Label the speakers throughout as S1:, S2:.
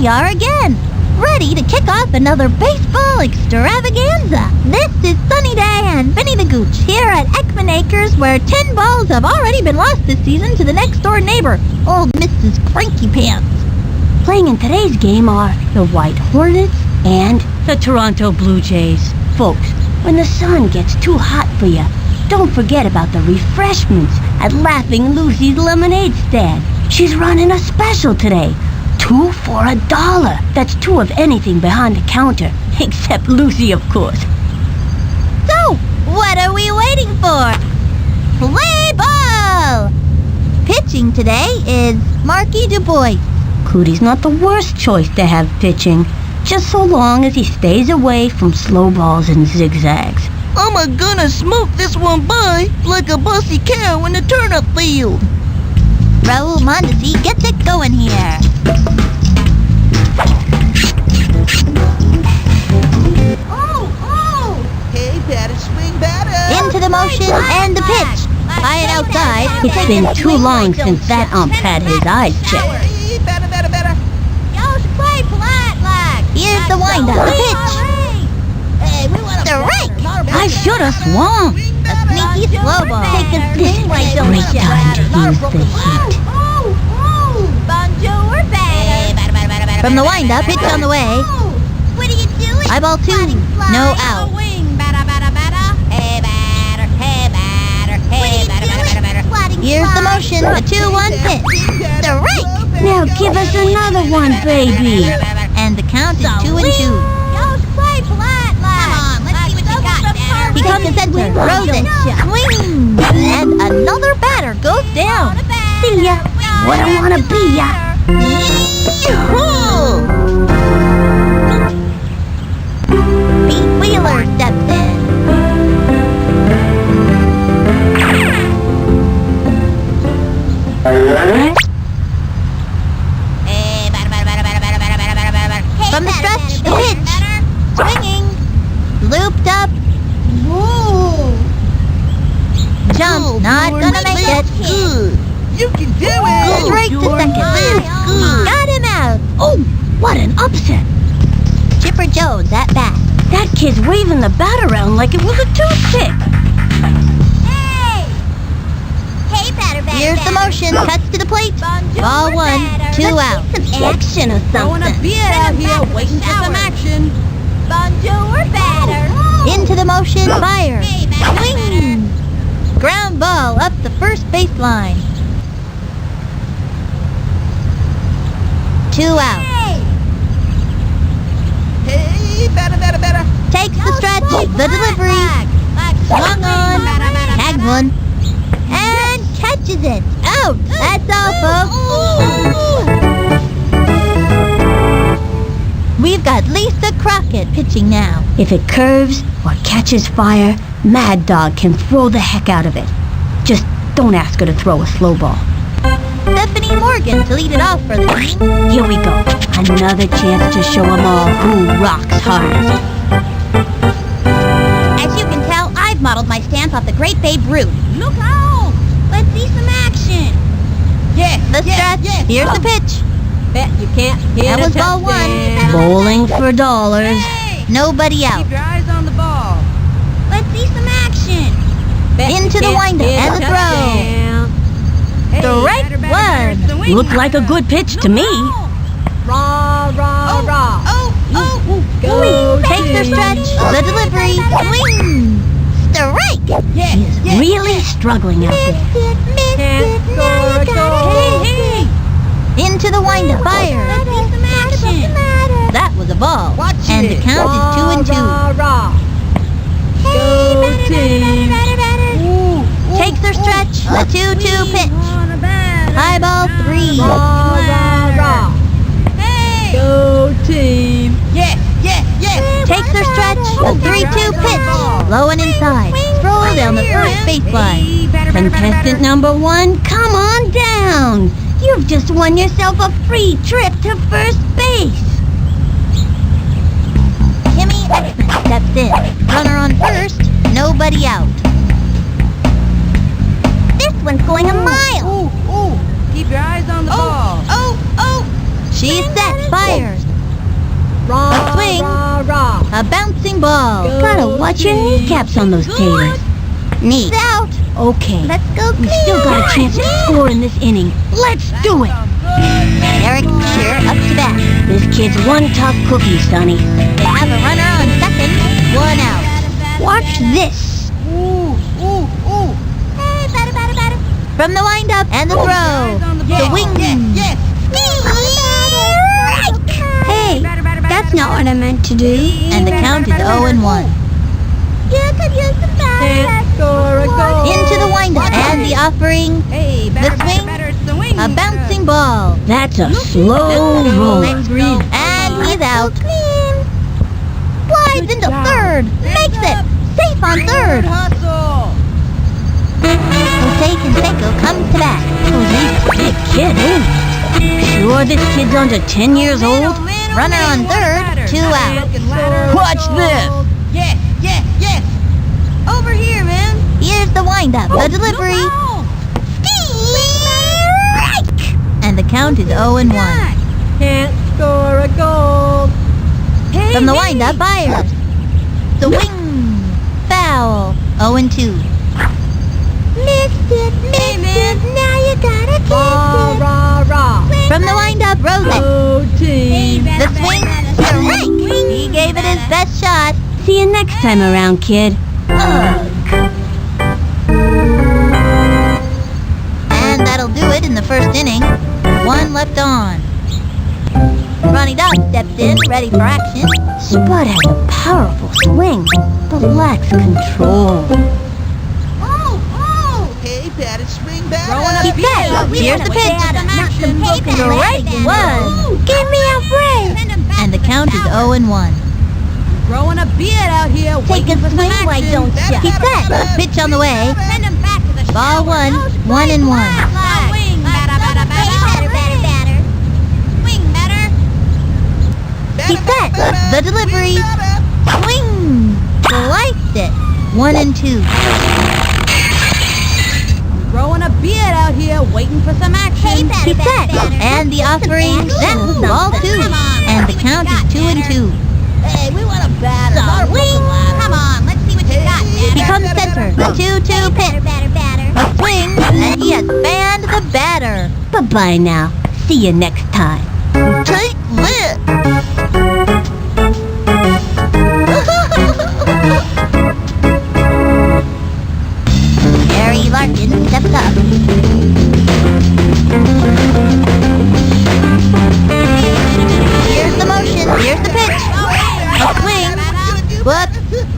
S1: we are again, ready to kick off another baseball extravaganza. This is Sunny Day and Benny the Gooch here at Ekman Acres, where 10 balls have already been lost this season to the next-door neighbor, old Mrs. Cranky Pants.
S2: Playing in today's game are the White Hornets and the Toronto Blue Jays. Folks, when the sun gets too hot for you, don't forget about the refreshments at Laughing Lucy's Lemonade Stand. She's running a special today. 2 for $1. That's 2 of anything behind the counter, except Lucy, of course.
S1: So, what are we waiting for? Play ball! Pitching today is Marky Du Bois.
S2: Cootie's not the worst choice to have pitching, just so long as he stays away from slow balls and zigzags.
S3: I'm gonna smoke this one by like a bossy cow in a turnip field.
S1: Raul Mondesi gets it going here.
S3: Hey, batter, swing batter.
S1: Into the motion and the pitch. High and outside.
S2: It's been too long since that ump had his eyes checked.
S3: Hey, batter.
S1: Here's the windup. The pitch. The rake.
S2: I should have swung.
S1: A sneaky slow ball.
S2: Take a pitch. Great time to use the heat.
S1: From the windup, pitch on the way.
S4: What are you doing?
S1: High ball 2. No out. Here's the motion. A 2-1 pitch. The rake.
S2: Now give us another one, baby.
S1: And the count is 2-2. He comes to center, throws it, swing, and another batter goes down.
S2: See ya. What I wanna be ya.
S1: Pete Wheeler steps in. From the stretch, the pitch, swinging, looped up. Jump, not gonna make it.
S3: Good. You can do it.
S1: Straight to second.
S3: Good.
S1: Got him out.
S2: Oh, what an upset.
S1: Chipper Jones at bat.
S2: That kid's waving the bat around like it was a toothpick.
S1: Here's the motion. Cuts to the plate. Ball 1, 2 out.
S2: Some action or something.
S4: out here waiting for some action. Bonjour, batter.
S1: Into the motion. Fire.
S4: Hey, batter,
S1: Swing. Ground ball up the first baseline. 2 out.
S3: Hey, batter.
S1: Takes the stretch. The delivery. Swung on. Tagged one. And catches it. Out. That's all, folks. We've got Lisa Crockett pitching now.
S2: If it curves or catches fire, Mad Dog can throw the heck out of it. Just don't ask her to throw a slow ball.
S1: Stephanie Morgan to lead it off for the team.
S2: Here we go. Another chance to show them all who rocks hardest.
S1: As you can tell, I've modeled my stance off the great Babe Ruth.
S4: Look out. Let's see some action.
S1: The stretch. Here's the pitch.
S4: Bet you can't hit
S1: That was ball 1.
S2: Bowling for dollars.
S1: Nobody out.
S4: Keep your eyes on the ball. Let's see some action.
S1: Into the windup and the throw. Strike 1.
S2: Looked like a good pitch to me.
S4: Raw.
S1: Go. Takes the stretch. The delivery. Swing. Strike.
S2: He's really struggling out there.
S4: Can't score a goal. Hey.
S1: Into the windup. Fire.
S4: Let's see some action.
S1: That was a ball.
S3: Watch
S1: And the
S3: it.
S1: count is 2-2.
S4: Go team.
S1: Takes their stretch. The 2-2 pitch. High ball 3.
S4: Hey.
S3: Go team. Yes.
S1: Takes their stretch. The 3-2 pitch. Low and inside. Stroll down the first baseline.
S2: Contestant number 1, come on down. You've just won yourself a free trip to first base.
S1: Timmy Exman steps in. Runner on first. Nobody out. This one's going a mile.
S4: Keep your eyes on the ball.
S1: She's set. Fires. A bouncing ball.
S2: Gotta watch your kneecaps on those taters. Knee.
S1: He's out.
S2: Okay.
S1: Let's go
S2: We
S1: clean.
S2: still got a chance to score in this inning. Let's do it.
S1: Eric Shear up to bat.
S2: This kid's one tough cookie, Sonny.
S1: They have a runner on second. 1 out. Watch this.
S3: Ooh, ooh, ooh.
S1: Hey, batter, batter, batter. From the windup and the throw. The wing.
S3: Yes.
S1: Hey, that's not what I meant to do. And the count is 0-1. Into the windup and the offering.
S4: Hey,
S1: The swing. A bouncing ball.
S2: That's a slow roller.
S1: And he's out. Slides into third. Makes it. Safe on third.
S3: Hustle.
S1: Jose Canseco comes to bat.
S2: Jose's a big kid, ain't he? Sure this kid's under 10 years old?
S1: Runner on third. 2 out.
S3: Watch this. Yes, yes, yes. Over here, man.
S1: Here's the windup. The delivery. Strike! And the count is 0-1.
S3: Can't score a goal. Hey,
S1: From the windup, fires. The wing. Foul. 0-2. Missed it, now you gotta
S3: Rah, rah, rah.
S1: From the windup, Rose.
S3: Oh, team.
S1: The swing. Strike! He gave it his best shot.
S2: See you next time around, kid.
S1: And that'll do it in the first inning. 1 left on. Ronnie Dodd steps in, ready for action.
S2: Spud has a powerful swing, but lacks control.
S3: Hey, batted swing back.
S1: He's set. Here's the pitch. Strike 1. Give me a break. And the count is 0-1.
S4: Growing a beard out here.
S1: Take a swing, why don't ya? He's set. Pitch on the way.
S4: Send him back to the
S1: Ball 1. 1-1.
S4: Swing, batter, batter, batter. Swing, batter.
S1: He's set. The delivery. Swing. Sliced it. 1-2.
S4: Growing a beard out here, waiting for some action.
S1: He's set. And the offering. That's ball 2. And the count is 2-2.
S4: Hey, we want a batter. Come on, let's see what you got,
S1: He comes center. The 2-2 pitch. A swing. And he has fanned the batter.
S2: Bye-bye now. See you next time.
S1: Take lit. Harry Larkin steps up. Here's the motion. Here's the pitch. A swing. Whoop.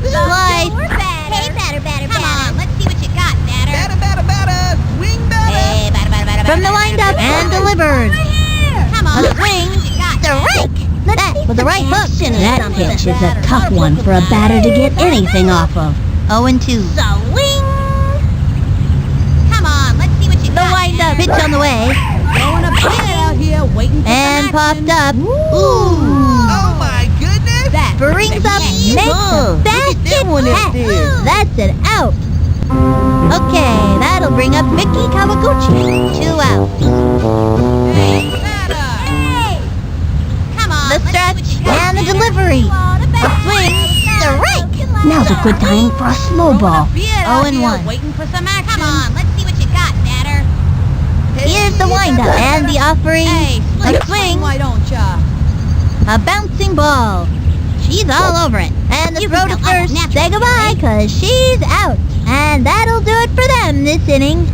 S1: Slide.
S4: Come on, let's see what you got, batter.
S3: Batter, batter, batter. Swing batter.
S4: Hey, batter.
S1: From the windup and delivered.
S4: Come on,
S1: A swing. Strike. That was the right hook.
S2: That pitch is a tough one for a batter to get anything off of.
S1: 0-2.
S4: Come on, let's see what you
S1: The
S4: got.
S1: windup. Pitch on the way.
S4: Growing a beard out here, waiting for
S1: And
S4: some action.
S1: popped up. Ooh.
S3: Oh, my goodness.
S4: That
S1: Brings up,
S3: Yeah.
S1: makes a basket catch. That's an out. Okay, that'll bring up Mickey Kawaguchi. 2 out.
S4: Hey, batter. Hey. Come on,
S1: The
S4: let's see
S1: stretch
S4: what you got,
S1: and the
S4: batter.
S1: delivery. A swing. Strike.
S2: Now's a good time for a slow ball.
S1: 0-1.
S4: Waiting for some action. Come on, let's see what you got, batter.
S1: Here's the windup and the offering.
S4: Hey,
S1: A swing.
S4: why don't ya?
S1: A bouncing ball. She's all over it. And the
S4: You
S1: throw
S4: can
S1: to
S4: tell all
S1: first.
S4: natural,
S1: Say goodbye, cause she's out. And that'll do it for them this inning.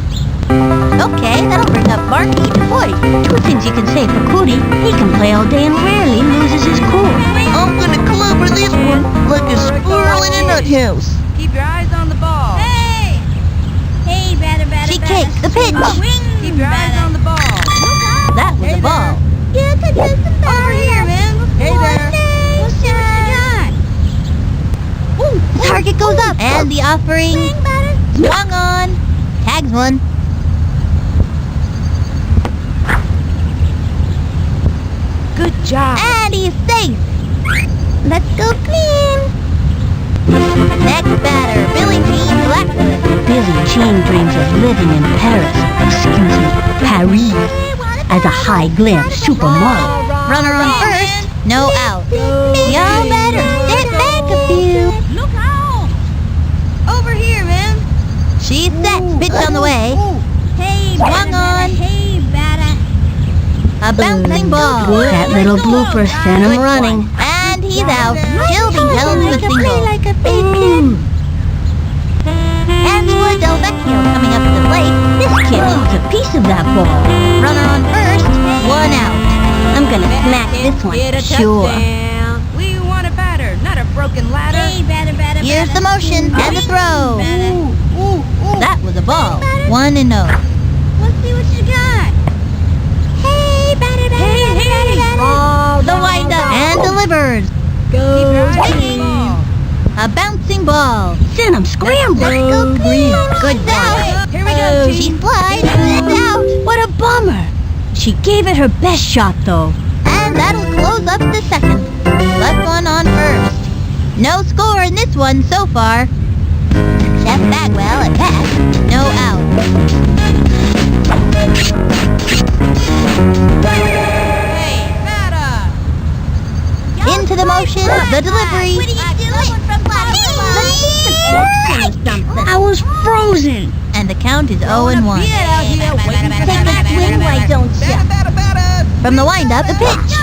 S1: Okay, that'll bring up Marky and Hoy.
S2: Two things you can say for Cootie. He can play all day and rarely loses his cool.
S3: I'm gonna clobber this one like a squirrel in a nut house.
S4: Keep your eyes on the ball. Hey! Hey, batter.
S1: She takes the pitch.
S4: Keep your eyes on the ball.
S1: That was a ball.
S4: Over here, man.
S3: Hey there.
S4: Let's see what you got.
S1: Ooh, the target goes up. And the offering. Swung on. Tags one.
S4: Good job.
S1: And he's safe. Let's go clean. Next batter, Billy Jean Blackwood.
S2: Billie machine dreams of living in Paris, Paris, as a high-glam supermodel.
S1: Runner on first, no out. Y'all better step back a few.
S4: Look out! Over here, man.
S1: She's set, pitch on the way.
S4: Hey,
S1: Swung on.
S4: Hey, batter.
S1: A bouncing ball.
S2: That little blooper sent him running.
S1: And he's out. She'll be held to a single. Angela Del Vecchio coming up to the plate.
S2: This kid needs a piece of that ball.
S1: Runner on first, one out.
S2: I'm gonna smack this one,
S4: Get a
S2: sure.
S4: touchdown. We want a batter, not a broken ladder. Hey, batter, batter,
S1: Here's the motion and the throw. That was a ball. 1-0.
S4: Let's see what you got.
S1: Hey, batter, batter,
S4: Hey,
S1: batter,
S4: hey.
S1: batter, batter. The wind up and delivers. A bouncing ball.
S2: Send him scrambling.
S1: Go green. Good out.
S4: Here we go,
S1: She
S4: team.
S1: slides. It's out.
S2: What a bummer. She gave it her best shot, though.
S1: And that'll close up the second. Left one on first. No score in this one so far. Jeff Bagwell at bat. No out.
S4: Hey, batter.
S1: Into the motion. The delivery.
S4: What are you doing from
S2: I was frozen.
S1: And the count is 0-1.
S4: out here waiting for
S2: Take that swing, why don't ya?
S1: From the windup, the pitch.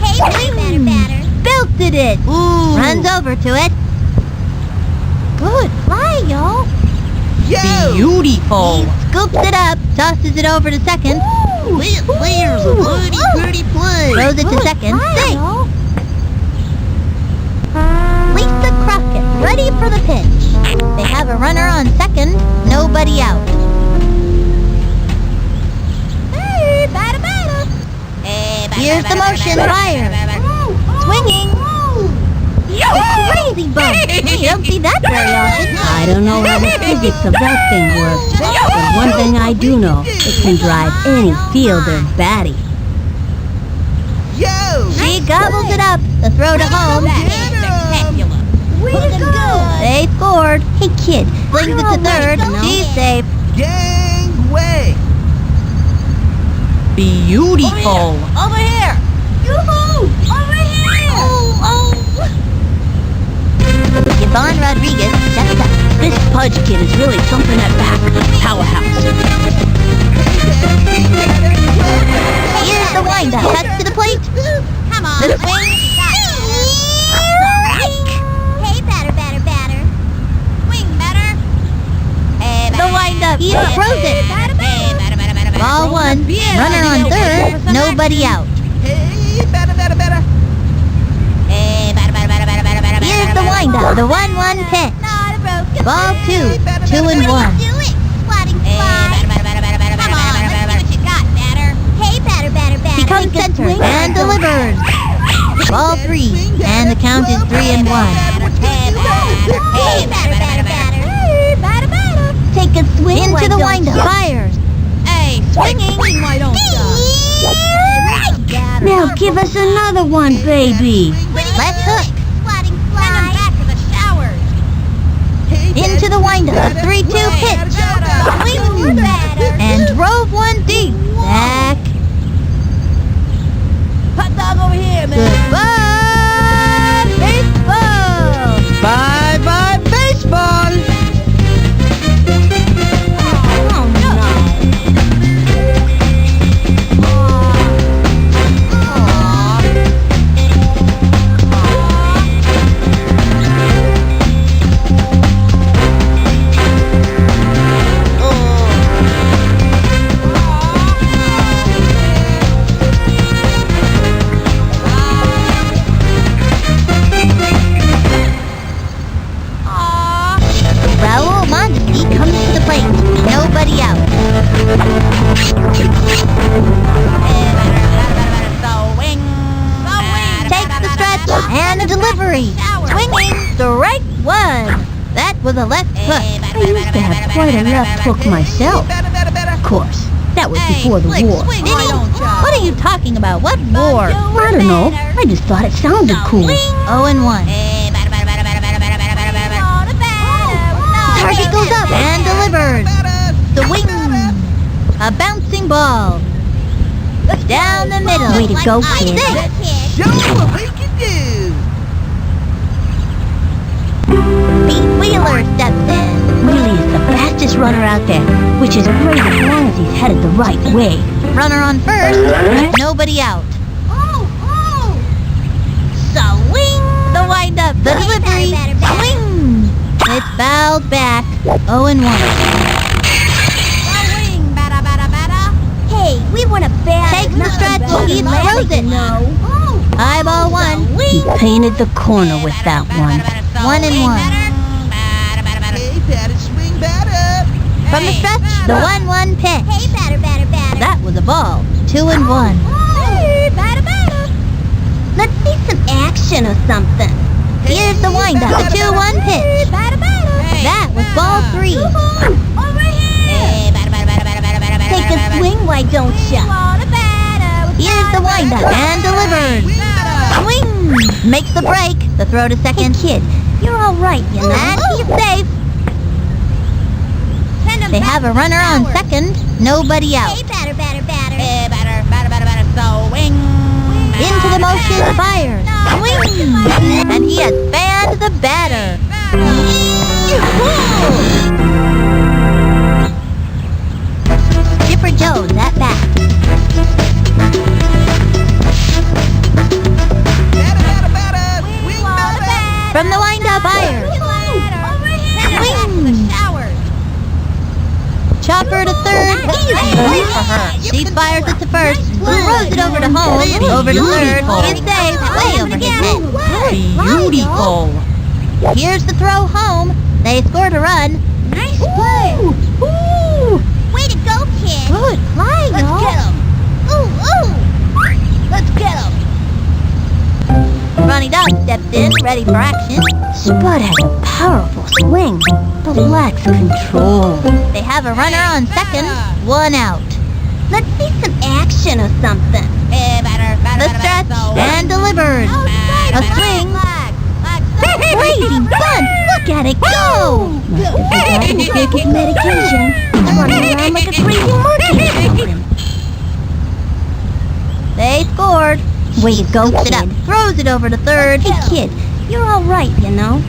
S4: Hey, batter, batter.
S1: Belted it.
S3: Ooh.
S1: Runs over to it. Good fly, y'all.
S3: Beautiful.
S1: He scoops it up, tosses it over to second.
S3: There's a pretty play.
S1: Throws it to second. Safe. Lisa Crockett, ready for the pitch. They have a runner on second, nobody out. Hey, batter, batter. Here's the motion, fire. Swinging. Crazy bump. You don't see that very often.
S2: I don't know how the physics of that thing works, but one thing I do know, it can drive any fielder batty.
S1: She gobbles it up. The throw to home.
S4: Spectacular.
S1: They scored. Hey kid, flings it to third. She's safe.
S3: Gangway. Beautiful.
S4: Over here. Yoo-hoo! Over here!
S1: Yvonne Rodriguez steps up.
S2: This Pudge kid is really something at bat. Powerhouse.
S1: Here's the windup. Cuts to the plate.
S4: Come on.
S1: The swing.
S4: Hey, batter, batter, batter. Swing, batter. Hey,
S1: The windup. He throws it. Ball one. Runner on third. Nobody out.
S3: Hey, better.
S1: Here's the windup. The 1-1 pitch. Ball two. 2-1. He comes center and delivers. Ball three. And the count is 3-1.
S2: Take a swing,
S1: Into the windup. Fires.
S4: Hey, swinging. Why don't
S2: Now give us another one, baby.
S1: Left hook.
S4: Send him back to the showers.
S1: Into the windup. A 3-2 pitch.
S4: Swing, batter.
S1: And drove one deep. Back.
S4: Hot dog over here, man.
S1: Goodbye, baseball.
S3: Bye baseball.
S1: Raul Mondesi comes to the plate. Nobody out. Takes the stretch and a delivery. Swinging strike one. That was a left hook.
S2: I used to have quite a left hook myself. Of course, that was before the war.
S1: Vinny, what are you talking about? What war?
S2: I don't know. I just thought it sounded cool.
S1: 0-1. target goes up and delivers. Swing. A bouncing ball. Down the middle.
S2: Way to go, kid.
S3: Show 'em what we can do.
S1: Pete Wheeler steps in.
S2: Wheelie is the fastest runner out there, which is great as long as he's headed the right way.
S1: Runner on first, with nobody out. Swing. The wind up, the delivery. Swing. It's fouled back. 0-1.
S4: Hey, we want a bat.
S1: Takes the stretch. He throws it. High ball 1.
S2: He painted the corner with that one.
S1: 1-1.
S3: Hey, batter, swing batter.
S1: From the stretch, the 1-1 pitch.
S4: Hey, batter.
S1: That was a ball. 2-1.
S4: Hey, batter. Let's see some action or something.
S1: Here's the wind up, the 2-1 pitch.
S4: Batter.
S1: That was ball 3.
S4: Over here. Take a swing, why don't ya?
S1: Here's the wind up and delivers. Swing. Makes the break. The throw to
S2: Hey,
S1: second.
S2: kid, you're all right, you know.
S1: And he's safe. They have a runner on second. Nobody out.
S4: Hey, batter.
S1: Into the motion, fires. Swing. And he has fanned the batter. Chipper Jones at bat.
S3: Batter. Swing batter.
S1: From the wind-up, fires. Swing. Chopper to third. Easy for her. She fires it to first. Throws it over to home. Over to third. It's safe. Way over his head.
S2: Beautiful.
S1: Here's the throw home. They scored a run.
S4: Nice play.
S2: Ooh.
S4: Way to go, kid.
S1: Good play,
S4: Let's
S1: y'all.
S4: get him. Ooh. Let's get him.
S1: Ronnie Dog steps in, ready for action.
S2: Spud has a powerful swing, but lacks control.
S1: They have a runner on second. 1 out.
S4: Let's see some action or something.
S1: The stretch and delivers. A swing. Crazy fun! Look at it go!
S2: Must have forgotten to take his medication. He's running around like a crazy monkey or something.
S1: They scored.
S2: Way to go,
S1: Scoops it up,
S2: kid.
S1: throws it over to third.
S2: Hey, kid, you're all right, you know.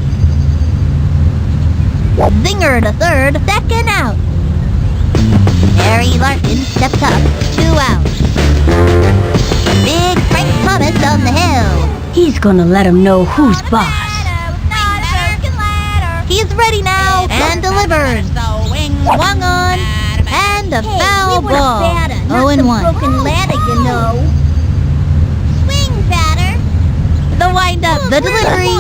S1: Zinger to third. Second out. Harry Larkin steps up. 2 out. Big Frank Thomas on the hill.
S2: He's gonna let him know who's boss.
S1: He's ready now and delivers. Swung on and a foul ball. 0-1.
S4: Broken ladder, you know. Swing, batter.
S1: The wind up, the delivery.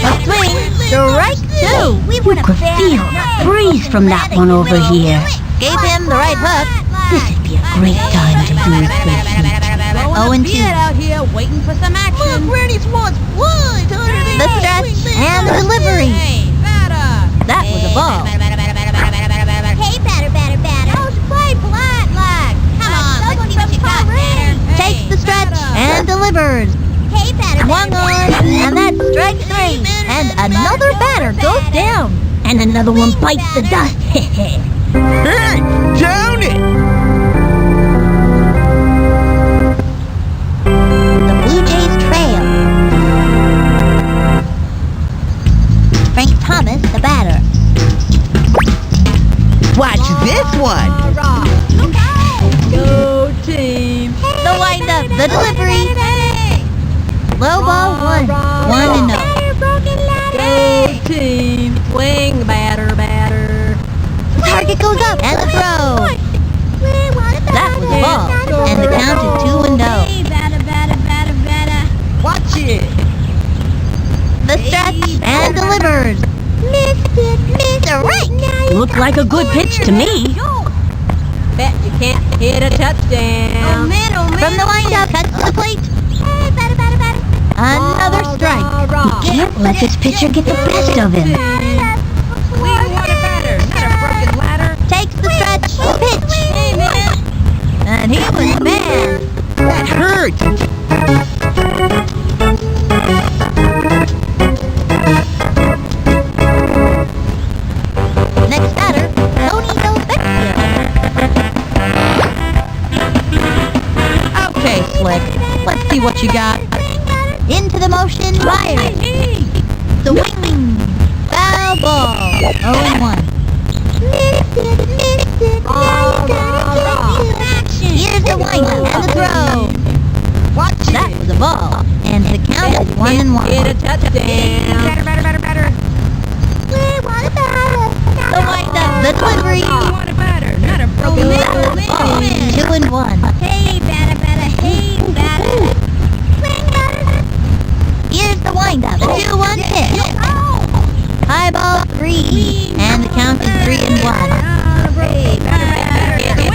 S1: A swing, strike 2.
S2: You could feel the breeze from that one over here.
S1: Gave him the right hook.
S2: This'd be a great time to use this heat.
S1: 0-2.
S3: out here waiting for some action. Look, Granny's wants wood.
S1: The stretch and the delivery. That was a ball.
S4: Hey, batter. Don't play flat, like. Come on, let's see what you got, batter.
S1: Takes the stretch and delivers.
S4: Hey, batter.
S1: Swung on, and that's strike 3. And another batter goes down.
S2: And another one bites the dust.
S3: Hey, down it.
S1: The Blue Jays trail. Frank Thomas, the batter.
S3: Watch this one.
S4: Go team.
S1: The wind up, the delivery. Low ball 1. 1-0.
S4: Go team. Swing, batter.
S1: The target goes up and the throw. That was a ball, and the count is 2-0.
S3: Watch it.
S1: The stretch and delivers. Missed a right.
S2: Looked like a good pitch to me.
S4: Bet you can't hit a touchdown.
S1: From the windup, cuts to the plate. Another strike.
S2: He can't let this pitcher get the best of him.
S3: We want a batter, not a broken ladder.
S1: Takes the stretch, pitch. And he was banned.
S3: That hurt.
S1: motion fire. Swing. Foul ball. 0-1. Here's the windup and the throw. That was a ball, and the count is 1-1.
S3: Get a touchdown. Better.
S1: The windup, the delivery.
S3: Want it better, not a broken
S1: Ball. 2-1.
S4: Hey, batter.
S1: Here's the windup, the 2-1 pitch. High ball 3, and the count is 3-1.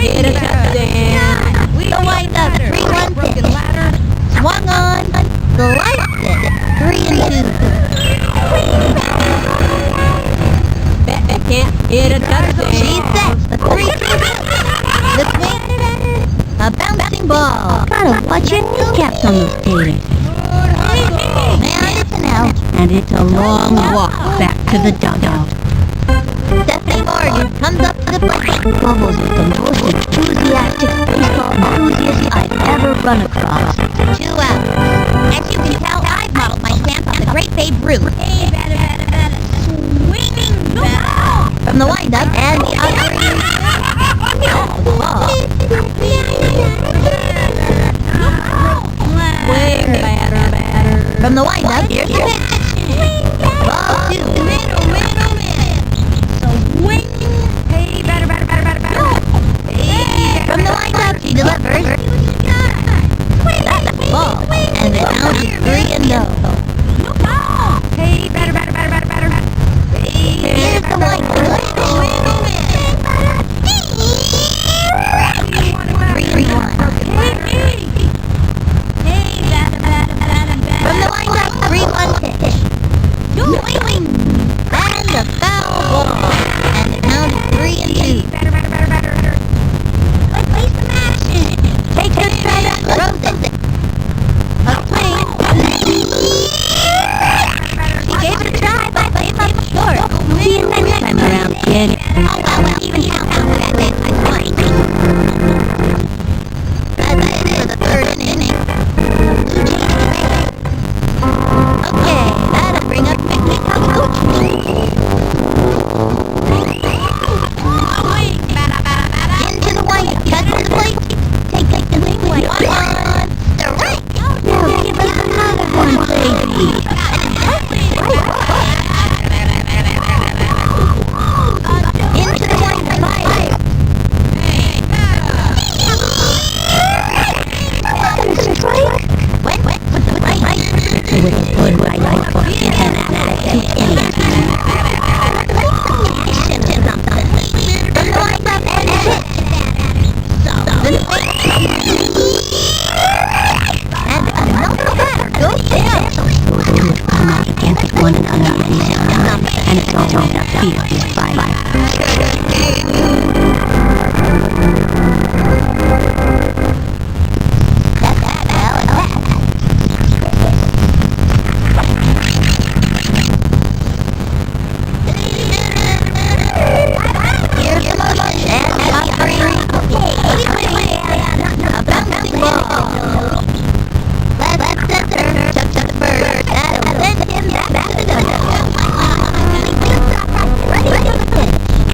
S3: Get a touchdown.
S1: The windup, 3-1 pitch. Swung on, sliced it, 3-2.
S3: Get a touchdown.
S1: She sets the 3-2. The swing, a bouncing ball.
S2: Gotta watch your kneecaps on those taters.
S1: And it's an out.
S2: And it's a long walk back to the dugout.
S1: Stephanie Morgan comes up to the plate.
S2: Bubbles is the most enthusiastic baseball enthusiast I've ever run across.
S1: 2 outs.
S4: As you can tell, I've modeled my stance on the great Babe Ruth. Hey, batter. Swinging batter.
S1: From the windup and the outrage. The ball.
S3: Way batter.
S1: From the windup, here's the pitch. Ball 2.
S3: Hey, batter.
S1: From the windup, she delivers. That's a ball, and the count is 3-0.
S3: Hey, batter.
S1: Here's the windup. 3-1. From the windup, 3-1 pitch. Swing. And a foul ball, and the count is 3-2. Takes her stride up, throws it. A swing. She gave it a try, but came up short.
S2: See you next time around, kid.
S1: Well, even count down for that baseline point. That's it for the 3rd inning. Okay, that'll bring up Mickey Coach. Into the white, cut to the plate. Take the lead, one, strike.
S2: Now give us another one, baby.
S1: Into the white, fire.
S2: Strike.
S1: Went with the right.
S2: With a good right for it and to any
S1: From the white up and hit. And another batter goes down.
S2: come out against one another and it's all a fierce fight.
S1: Here's the motion and the offering. A bouncing ball. Left center, chuck the bird. That'll send him back to the dugout. Ready to pitch.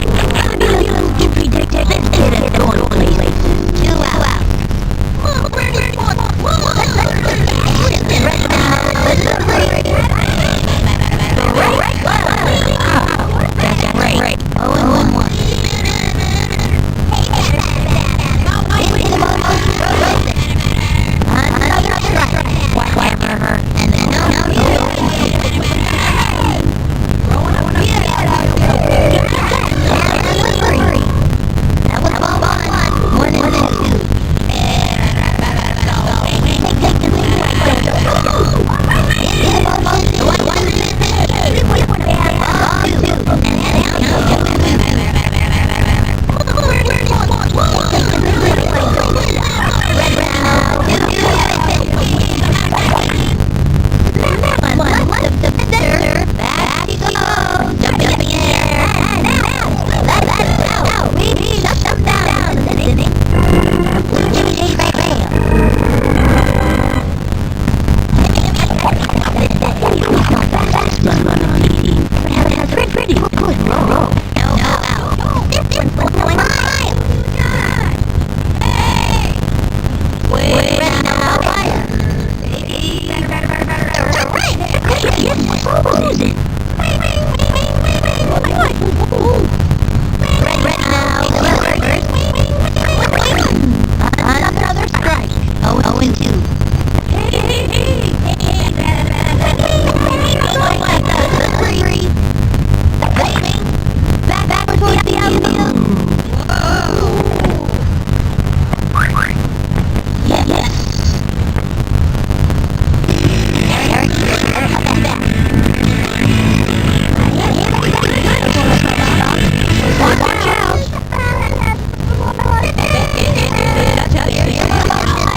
S2: frozen.
S1: Ready now. Delivered. Another strike. 0-2. Back towards the outfield. Yes. Watch out.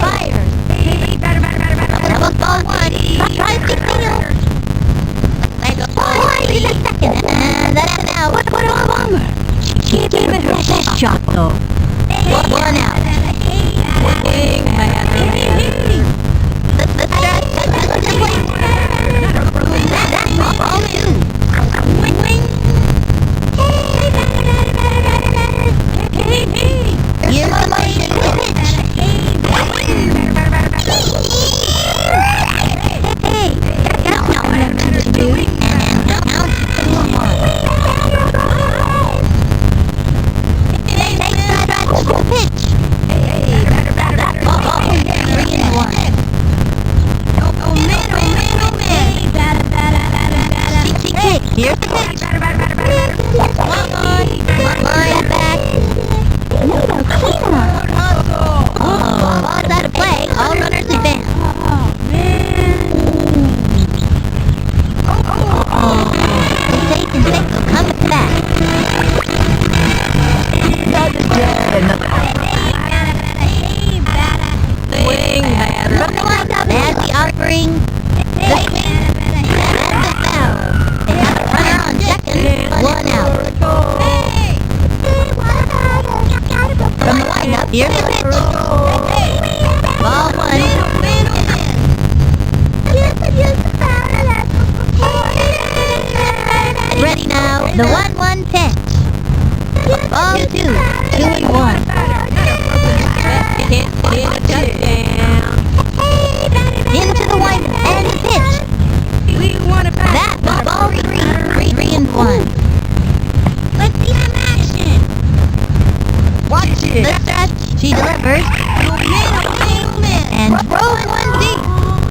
S1: Fires. That was ball one. Tries to steal. There goes ball three. Second. And that's an out.
S2: What a bummer. She gave it her best shot, though.
S1: One out. The strike has been complete. That's ball two. Here's the motion to pitch. Hey, now what to do? And count 2-1. Take the stretch. Pitch. Ball 3-1. Kick. Here's the pitch. One on. Line back. Ball's out of play. All runners advance. Safe and six will come back. From the windup, there's the offering. The swing. That's the foul. They have a runner on second. One out. From the windup, here's the pitch. Ball one. Ready now. The 1-1 pitch. Ball two. 2-1. Into the windup and the pitch. That was ball 3-1. Let's see some action.
S3: Watch
S1: The
S3: it.
S1: stretch. She delivers. And throws one deep.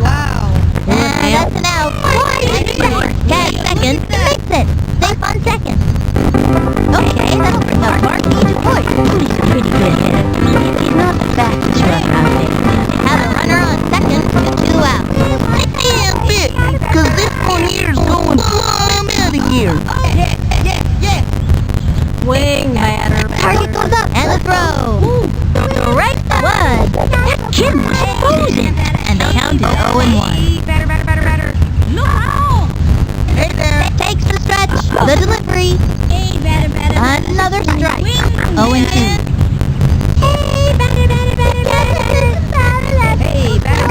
S3: Wow.
S1: And that's an out. Catch second. Fix it. Safe on second. Okay, that'll bring up Marky to point.
S2: He's a pretty good hitter. He's not the fastest runner out there.
S1: Have a runner on second for 2 outs.
S3: Yeah, bit. Cause this one here is going plumb out of here.
S2: Swing batter.
S1: Target goes up and the throw. Right one.
S2: That kid was frozen.
S1: And the count is 0-1.
S3: Hey there.
S1: Takes the stretch. The delivery. Another strike. 0-2.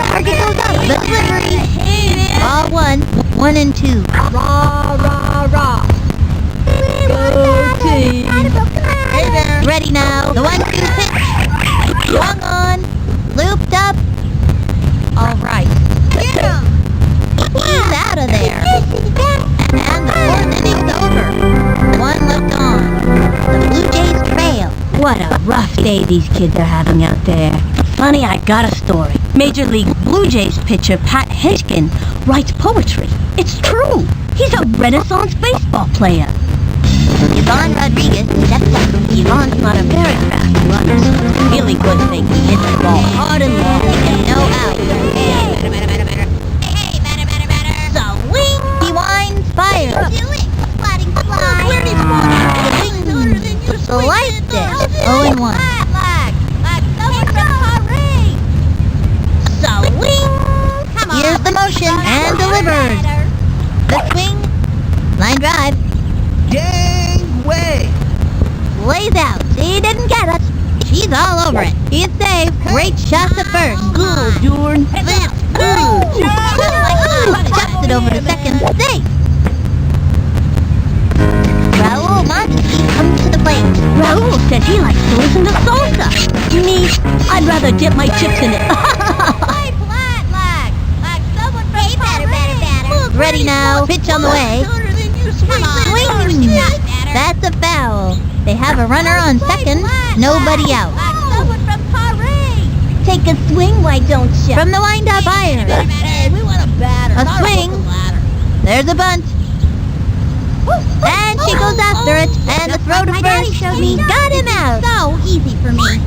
S1: Target goes up. The delivery. Ball one. 1-2.
S3: Rah, rah, rah. Go team. Hey there.
S1: Ready now. The 1-2 pitch. Swung on. Looped up. All right.
S3: Get him.
S1: He's out of there. And the 4th inning's over. 1 left on. The Blue Jays trail.
S2: What a rough day these kids are having out there. Funny, I got a story. Major League Blue Jays pitcher Pat Hitchkin writes poetry. It's true. He's a Renaissance baseball player.
S1: Yvonne Rodriguez steps up.
S2: Yvonne's not a very fast runner, so it's a really good thing he hits the ball hard and long.
S1: No out. Swing. He winds. Fires. Sliced it. 0-1. Swing. Here's the motion and delivered. The swing. Line drive.
S3: Dang way.
S1: Lays out. She didn't get it. She's all over it. He's safe. Great shot to first.
S3: Good, Jordan. That's good.
S1: Chops it over to second. Safe. Raul Monty comes to the plate.
S2: Raul said he likes to listen to salsa. Me, I'd rather dip my chips in it.
S4: Look,
S1: ready now. Pitch on the way.
S4: Come on.
S1: Swing.
S4: Got better.
S1: That's a foul. They have a runner on second. Nobody out.
S4: Like someone from Paris.
S2: Take a swing, why don't you?
S1: From the wind-up fire.
S4: Hey, we want a batter.
S1: A
S4: not
S1: swing.
S4: broken ladder.
S1: There's a bunt. And she goes after it. And the throw to
S4: My daddy
S1: first.
S4: showed
S1: He
S4: me.
S1: got him out.
S4: So easy for me.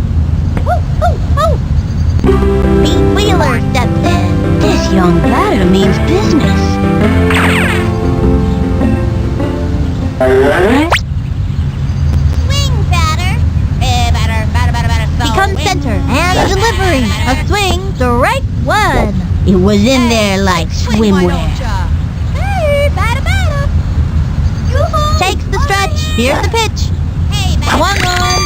S1: Pete Wheeler steps in.
S2: This young batter means business.
S4: Swing, batter. Batter.
S1: He comes center. And the delivery. A swing. Strike one.
S2: It was in there like swimwear.
S4: Hey, batter. Yoo-hoo.
S1: Takes the stretch. Here's the pitch.
S4: Hey, batter.
S1: Swung on.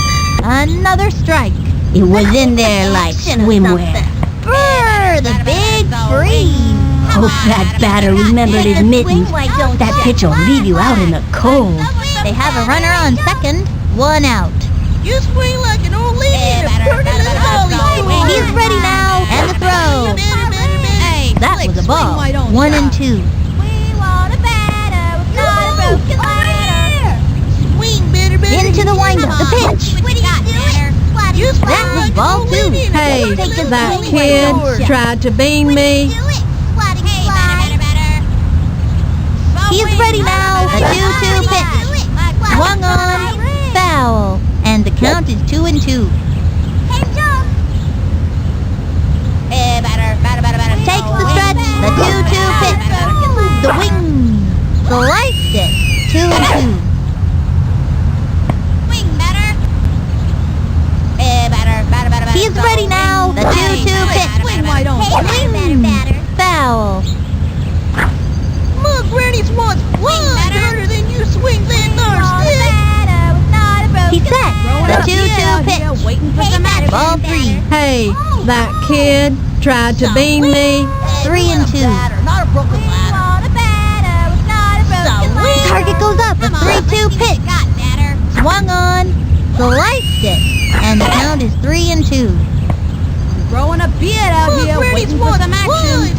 S1: Another strike.
S2: It was in there like swimwear.
S1: Brr, the big freeze.
S2: Hope that batter remembered his mittens. That pitch will leave you out in the cold.
S1: They have a runner on second. One out.
S3: You swing like an old lady
S4: Hey,
S3: in a
S4: batter,
S3: pretty little dolly store.
S1: He's ready now. And the throw.
S4: Hey,
S1: That was a ball. 1 and 2.
S4: we want a batter. Not a broken ladder.
S3: Swing, batter.
S1: Into the windup. The pitch.
S4: What do you got, batter? What do you
S1: That was ball 2.
S3: Hey,
S2: that kid
S3: tried to bean me.
S4: do it? What do you batter.
S1: He's ready now. The 2-2 pitch. Swung on. Foul. And the count is 2 and 2.
S4: Hey, jump. Hey, batter.
S1: Takes the stretch. The 2-2 pitch. The wing. Sliced it. 2 and 2.
S4: Swing, batter. Hey, batter.
S1: He's ready now. The 2-2 pitch.
S3: Swing, why don't
S4: Hey, batter.
S1: Foul.
S3: Look, Granny's wants one harder than you swing that darn stick.
S1: He's set. The 2-2 pitch.
S3: Waiting for
S4: Hey,
S3: some
S4: batter.
S1: Ball 3.
S3: Hey, that kid tried to bean me.
S1: 3 and 2.
S3: Not a broken ladder.
S1: Target goes up. A 3-2 pitch.
S4: Got batter.
S1: Swung on. Sliced it. And the count is 3 and 2.
S3: Growing a beard out here, waiting for some action.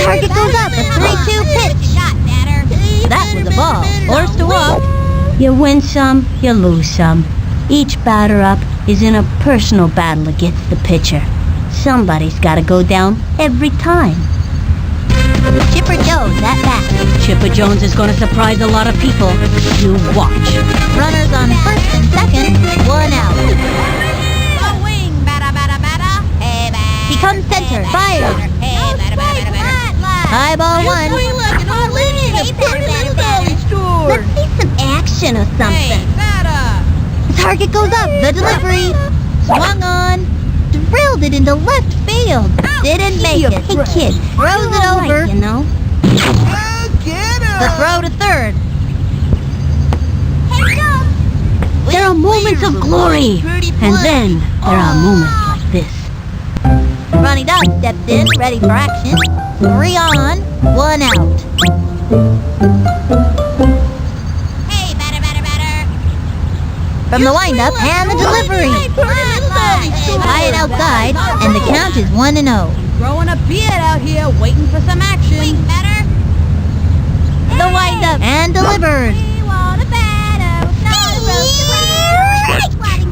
S1: Target goes up. A 3-2 pitch.
S4: Got batter.
S1: That was a ball. Forced to walk.
S2: You win some, you lose some. Each batter up is in a personal battle against the pitcher. Somebody's got to go down every time.
S1: Chipper Jones at bat.
S2: Chipper Jones is going to surprise a lot of people. You watch.
S1: Runners on first and second. 1 out.
S4: Swing, batter. Hey, batter.
S1: He comes center. Fired.
S4: Hey, batter.
S1: High ball 1.
S3: Swing like an old lady in a
S4: Hey,
S3: pretty
S4: batter,
S3: little
S4: batter.
S3: dolly store.
S2: Let's see some action or something.
S3: batter.
S1: Target goes up. The delivery. Swung on. Drilled it into left field. Didn't make it.
S2: Hey, kid.
S1: Throws it
S2: You're all right,
S1: over.
S2: you know.
S3: Get
S1: The throw to third.
S4: Hey, jump.
S2: There are moments of glory. And then there are moments like this.
S1: Ronnie Dog steps in, ready for action. 3 on, 1 out.
S4: Hey, batter.
S1: From the windup and the delivery. High and outside, and the count is 1 and 0.
S3: Growing a beard out here, waiting for some action.
S4: Swing, batter.
S1: The windup and delivered.
S4: We want a batter. Not a broken ladder.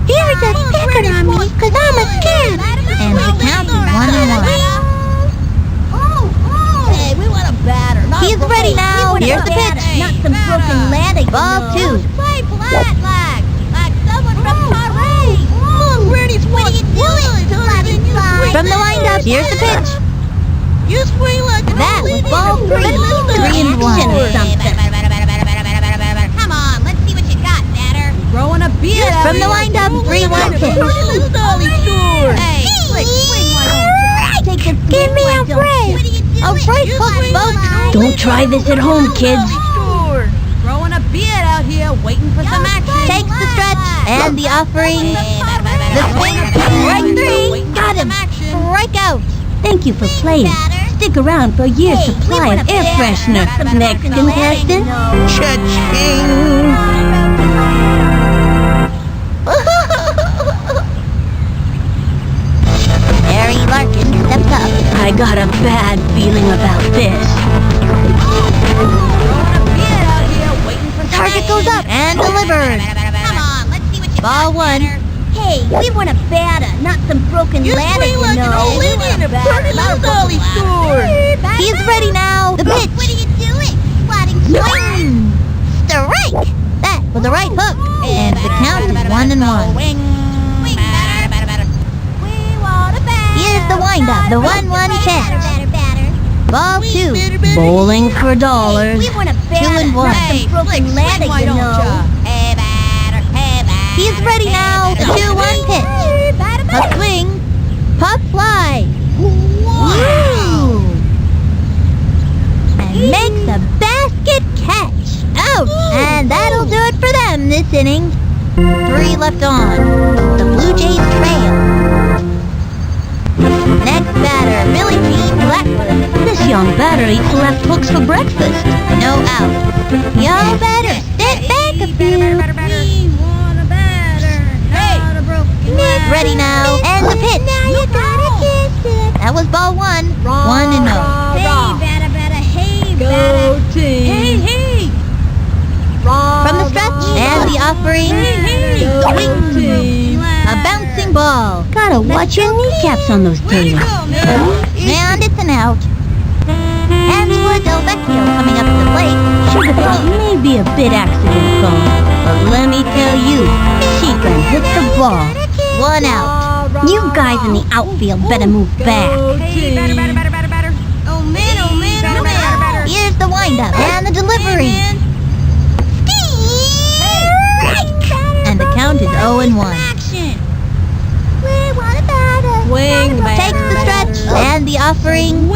S1: Here's a sticker on me, 'cause I'm a kid. And the count is 1 and 1.
S3: Hey, we want a batter. Not
S1: He's ready now. Here's the pitch.
S2: Not some broken ladder, you
S1: Ball
S2: know.
S1: 2.
S4: Play flat like someone from Paris.
S3: Look, Granny's
S4: What
S3: wants
S4: are you doing?
S3: one harder than you swing
S1: From the
S3: that
S1: windup, here's the pitch.
S3: You swing like an
S1: That
S3: old
S1: was
S3: lady
S1: ball
S3: in a pretty
S1: 3.
S3: little
S1: 3 and 1.
S2: Action or something.
S4: Come on, let's see what you got, batter.
S3: Growing a beard out
S1: From the
S3: here,
S1: windup,
S3: waiting
S1: 3-1
S3: for some
S1: pitch.
S3: pretty little dolly store.
S4: Hey,
S3: Swing, why don't
S2: Take a
S1: Give me a break.
S4: what are you doing?
S1: A break hook both.
S2: Don't try this at home, kids.
S3: store. Growing a beard out here, waiting for some action.
S1: Takes the stretch and the offering. The swing. Strike 3. Got him. Strike out.
S2: Thank you for playing. Stick around for a year's supply of air freshener. Next contestant.
S3: Cha-ching.
S1: Harry Larkin steps up.
S2: I got a bad feeling about this.
S1: Target goes up and delivered.
S4: Come on, let's see what you
S1: Ball
S4: got,
S1: one.
S4: Batter.
S2: Hey, we want a batter, not some broken ladder,
S3: scream like
S2: you
S3: an
S2: know.
S3: old lady in a pretty little dolly store.
S1: He's ready now. The
S4: What
S1: pitch.
S4: are you doing? Swatting
S1: Swing. Strike. That was a right hook. And the count is 1-1.
S4: Swing, batter. We want a batter.
S1: Here's the windup. The 1-1 pitch.
S4: Batter.
S1: Ball two.
S2: Bowling for dollars.
S4: We want a
S1: 2
S4: batter.
S1: and 1.
S2: Some broken ladder, you know.
S4: Hey, batter.
S1: He's ready now. The 2-1 pitch. A swing. Pop fly. Woo! And makes a basket catch. Out. And that'll do it for them this inning. 3 left on. The Blue Jays trail. Next batter, Billy Jean Blackwood.
S2: This young batter eats left hooks for breakfast.
S1: No out. Y'all better step back a few.
S4: We want a batter. Not a broken
S1: Nick ready now. And the pitch.
S4: Now you gotta kiss it.
S1: That was ball 1. 1-0.
S4: Hey, batter. Hey, batter. Hey.
S1: From the stretch and the offering. The wing team. A bouncing ball.
S2: Gotta watch your kneecaps on those tails.
S1: And it's an out. Angela Del Vecchio coming up to the plate.
S2: Should have thought maybe a bit accident prone, but let me tell you, she can hit the ball.
S1: 1 out.
S2: You guys in the outfield better move back.
S4: Hey, batter. Oh, man.
S1: Here's the windup and the delivery. And the count is 0-1.
S4: Action.
S1: We want a batter.
S2: Swing,
S1: Takes the stretch and the offering.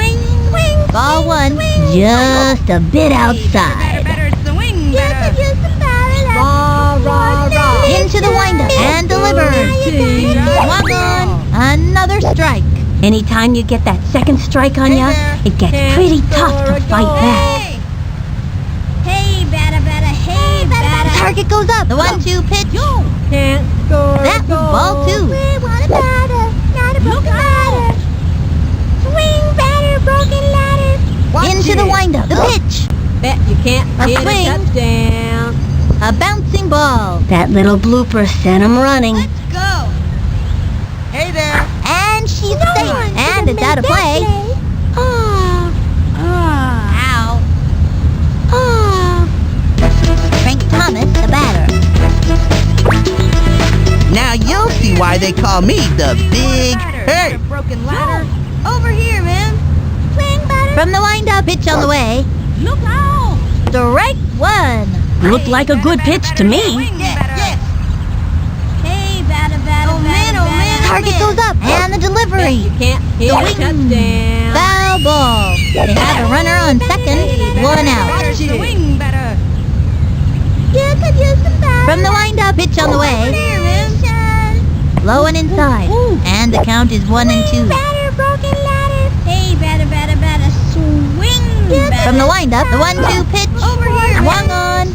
S1: Ball 1. Just a bit outside.
S4: Swing,
S1: Into the windup and delivered. Swung on. Another strike.
S2: Anytime you get that second strike on ya, it gets pretty tough to fight back.
S4: Hey, batter. Hey, batter.
S1: Target goes up. The 1-2 pitch.
S2: Can't score.
S1: That was ball 2.
S4: We want a batter, not a broken ladder. Swing, batter, broken ladder.
S1: Into the windup. The pitch.
S2: Bet you can't
S1: A hit a swing.
S2: touchdown.
S1: A bouncing ball.
S2: That little blooper sent him running.
S4: Go.
S3: Hey there.
S1: And she's safe. And it's out of play.
S4: Ow.
S1: Frank Thomas, the batter.
S3: Now you'll see why they call me the Big Hurt.
S4: Broken ladder. Over here, man. Swing, batter.
S1: From the windup, pitch on the way.
S4: Look out.
S1: Strike 1.
S2: Looked like a good pitch to me.
S4: Yes. Hey, batter. Oh, man.
S1: Target goes up. And the delivery.
S2: Can't hit
S1: a touchdown. Foul ball. They have a runner on second. 1 out.
S4: Swing, batter.
S1: From the windup, pitch on the way.
S4: Here, man.
S1: Low and inside. And the count is 1 and 2.
S4: Batter, broken ladder. Hey, batter. Swing, batter.
S1: From the windup, the 1-2 pitch.
S4: Over here,
S1: Swung on.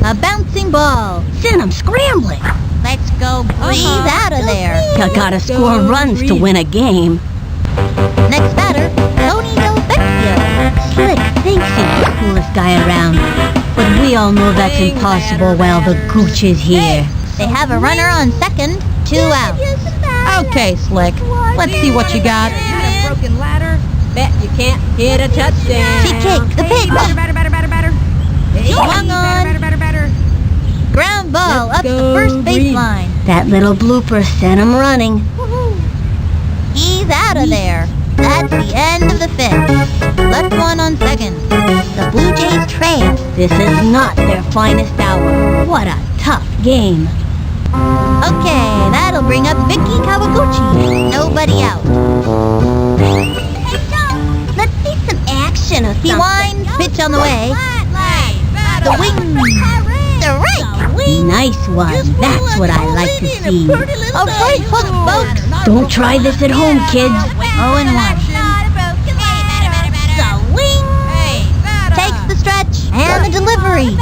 S1: A bouncing ball.
S2: Sent him scrambling.
S1: Let's go breathe out of there.
S2: You gotta score runs to win a game.
S1: Next batter, Tony Del Vecchio.
S2: Slick thinks he's the coolest guy around, but we all know that's impossible while the gooch is here.
S1: They have a runner on second. 2 out.
S3: Okay, Slick. Let's see what you got.
S4: Broken ladder.
S2: Bet you can't hit a touchdown.
S1: She kicked the pitch.
S4: Batter.
S1: Swung on.
S4: Batter.
S1: Ground ball up the first baseline.
S2: That little blooper sent him running.
S1: He's out of there. That's the end of the 5th. Left one on second. The Blue Jays trail.
S2: This is not their finest hour. What a tough game.
S1: Okay, that'll bring up Vicky Kawaguchi. Nobody out.
S4: Hey, Joe. Let's see some action or
S1: He
S4: something.
S1: winds, pitch on the way. The wing. Strike.
S2: Nice one. That's what I like to see.
S1: A right hook, folks.
S2: Don't try this at home, kids.
S1: 0-1. Takes the stretch and the delivery.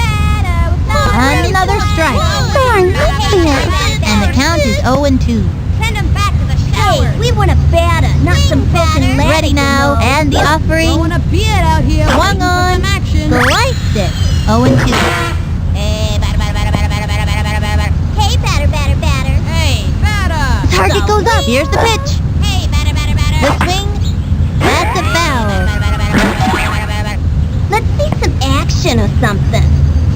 S1: Another strike. And the count is 0-2.
S4: Send him back to the shower. Hey, we want a batter, not some broken ladder.
S1: Ready now, and the offering.
S4: a beard out here.
S1: Swung on.
S3: action.
S1: Sliced it. 0-2.
S4: Hey, batter, batter, batter, batter, batter, batter, batter, batter, batter. Hey, batter, batter, batter.
S3: Hey, batter.
S1: The target goes up. Here's the pitch.
S4: Hey, batter, batter, batter.
S1: The swing. That's a foul.
S4: Batter, batter, batter, batter, batter, batter, batter.
S2: Let's see some action or something.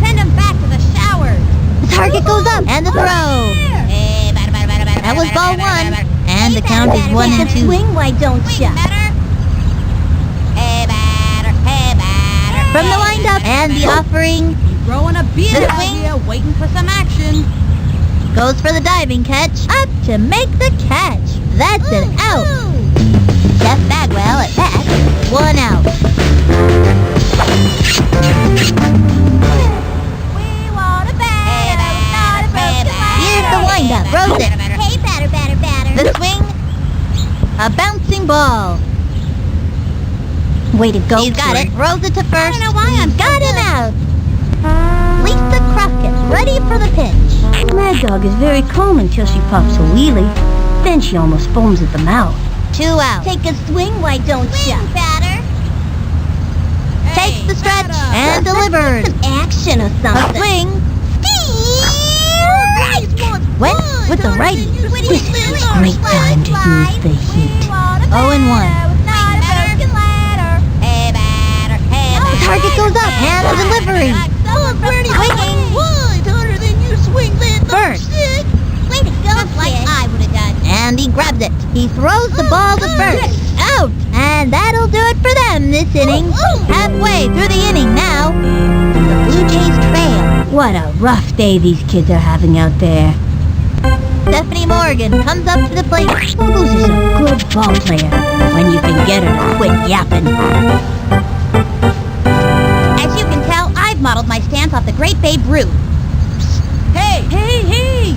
S4: Send him back to the showers.
S1: The target goes up. And the throw.
S4: Hey, batter, batter, batter, batter,
S1: That was
S4: batter,
S1: ball
S4: batter,
S1: 1.
S4: batter, batter.
S1: And the count is 1-2.
S2: Swing, why don't
S4: Swing,
S2: ya?
S4: batter. Hey, batter, hey, batter.
S1: From the windup. And the offering.
S3: Throwing a beat
S1: The
S3: out
S1: swing.
S3: here, waiting for some action.
S1: Goes for the diving catch. Up to make the catch. That's an out. Jeff Bagwell at bat. 1 out.
S4: We want a batter, not a broken
S1: Here's the windup. Throws it.
S4: Hey, batter, batter, batter.
S1: The swing. A bouncing ball.
S2: Way to go,
S1: He's got
S2: kid.
S1: it. Throws it to first.
S4: I don't know why I'm so
S1: got him
S4: good.
S1: out. Lisa Crockett ready for the pitch.
S2: Mad Dog is very calm until she pops a wheelie. Then she almost foams at the mouth.
S1: 2 out.
S2: Take a swing, why don't ya?
S4: Swing, batter.
S1: Takes the stretch
S3: batter.
S1: and delivers.
S2: Some action or
S1: A
S2: something.
S1: swing.
S4: Nice one.
S1: Went with the righty.
S2: This is a great time to use the heat.
S1: 0-1.
S4: Hey, batter, hey,
S1: The target goes up and the delivery.
S4: Swinging.
S3: Wide harder than you swing that
S1: First.
S4: Way to go, just like I would have done.
S1: And he grabs it. He throws the ball to first. Out. And that'll do it for them this inning. Halfway through the inning now. The Blue Jays trail.
S2: What a rough day these kids are having out there.
S1: Stephanie Morgan comes up to the plate.
S2: Who's is a good ball player when you can get her to quit yapping?
S4: As you can tell, I've modeled my stance off the great Babe Ruth.
S3: Hey, hey, hey.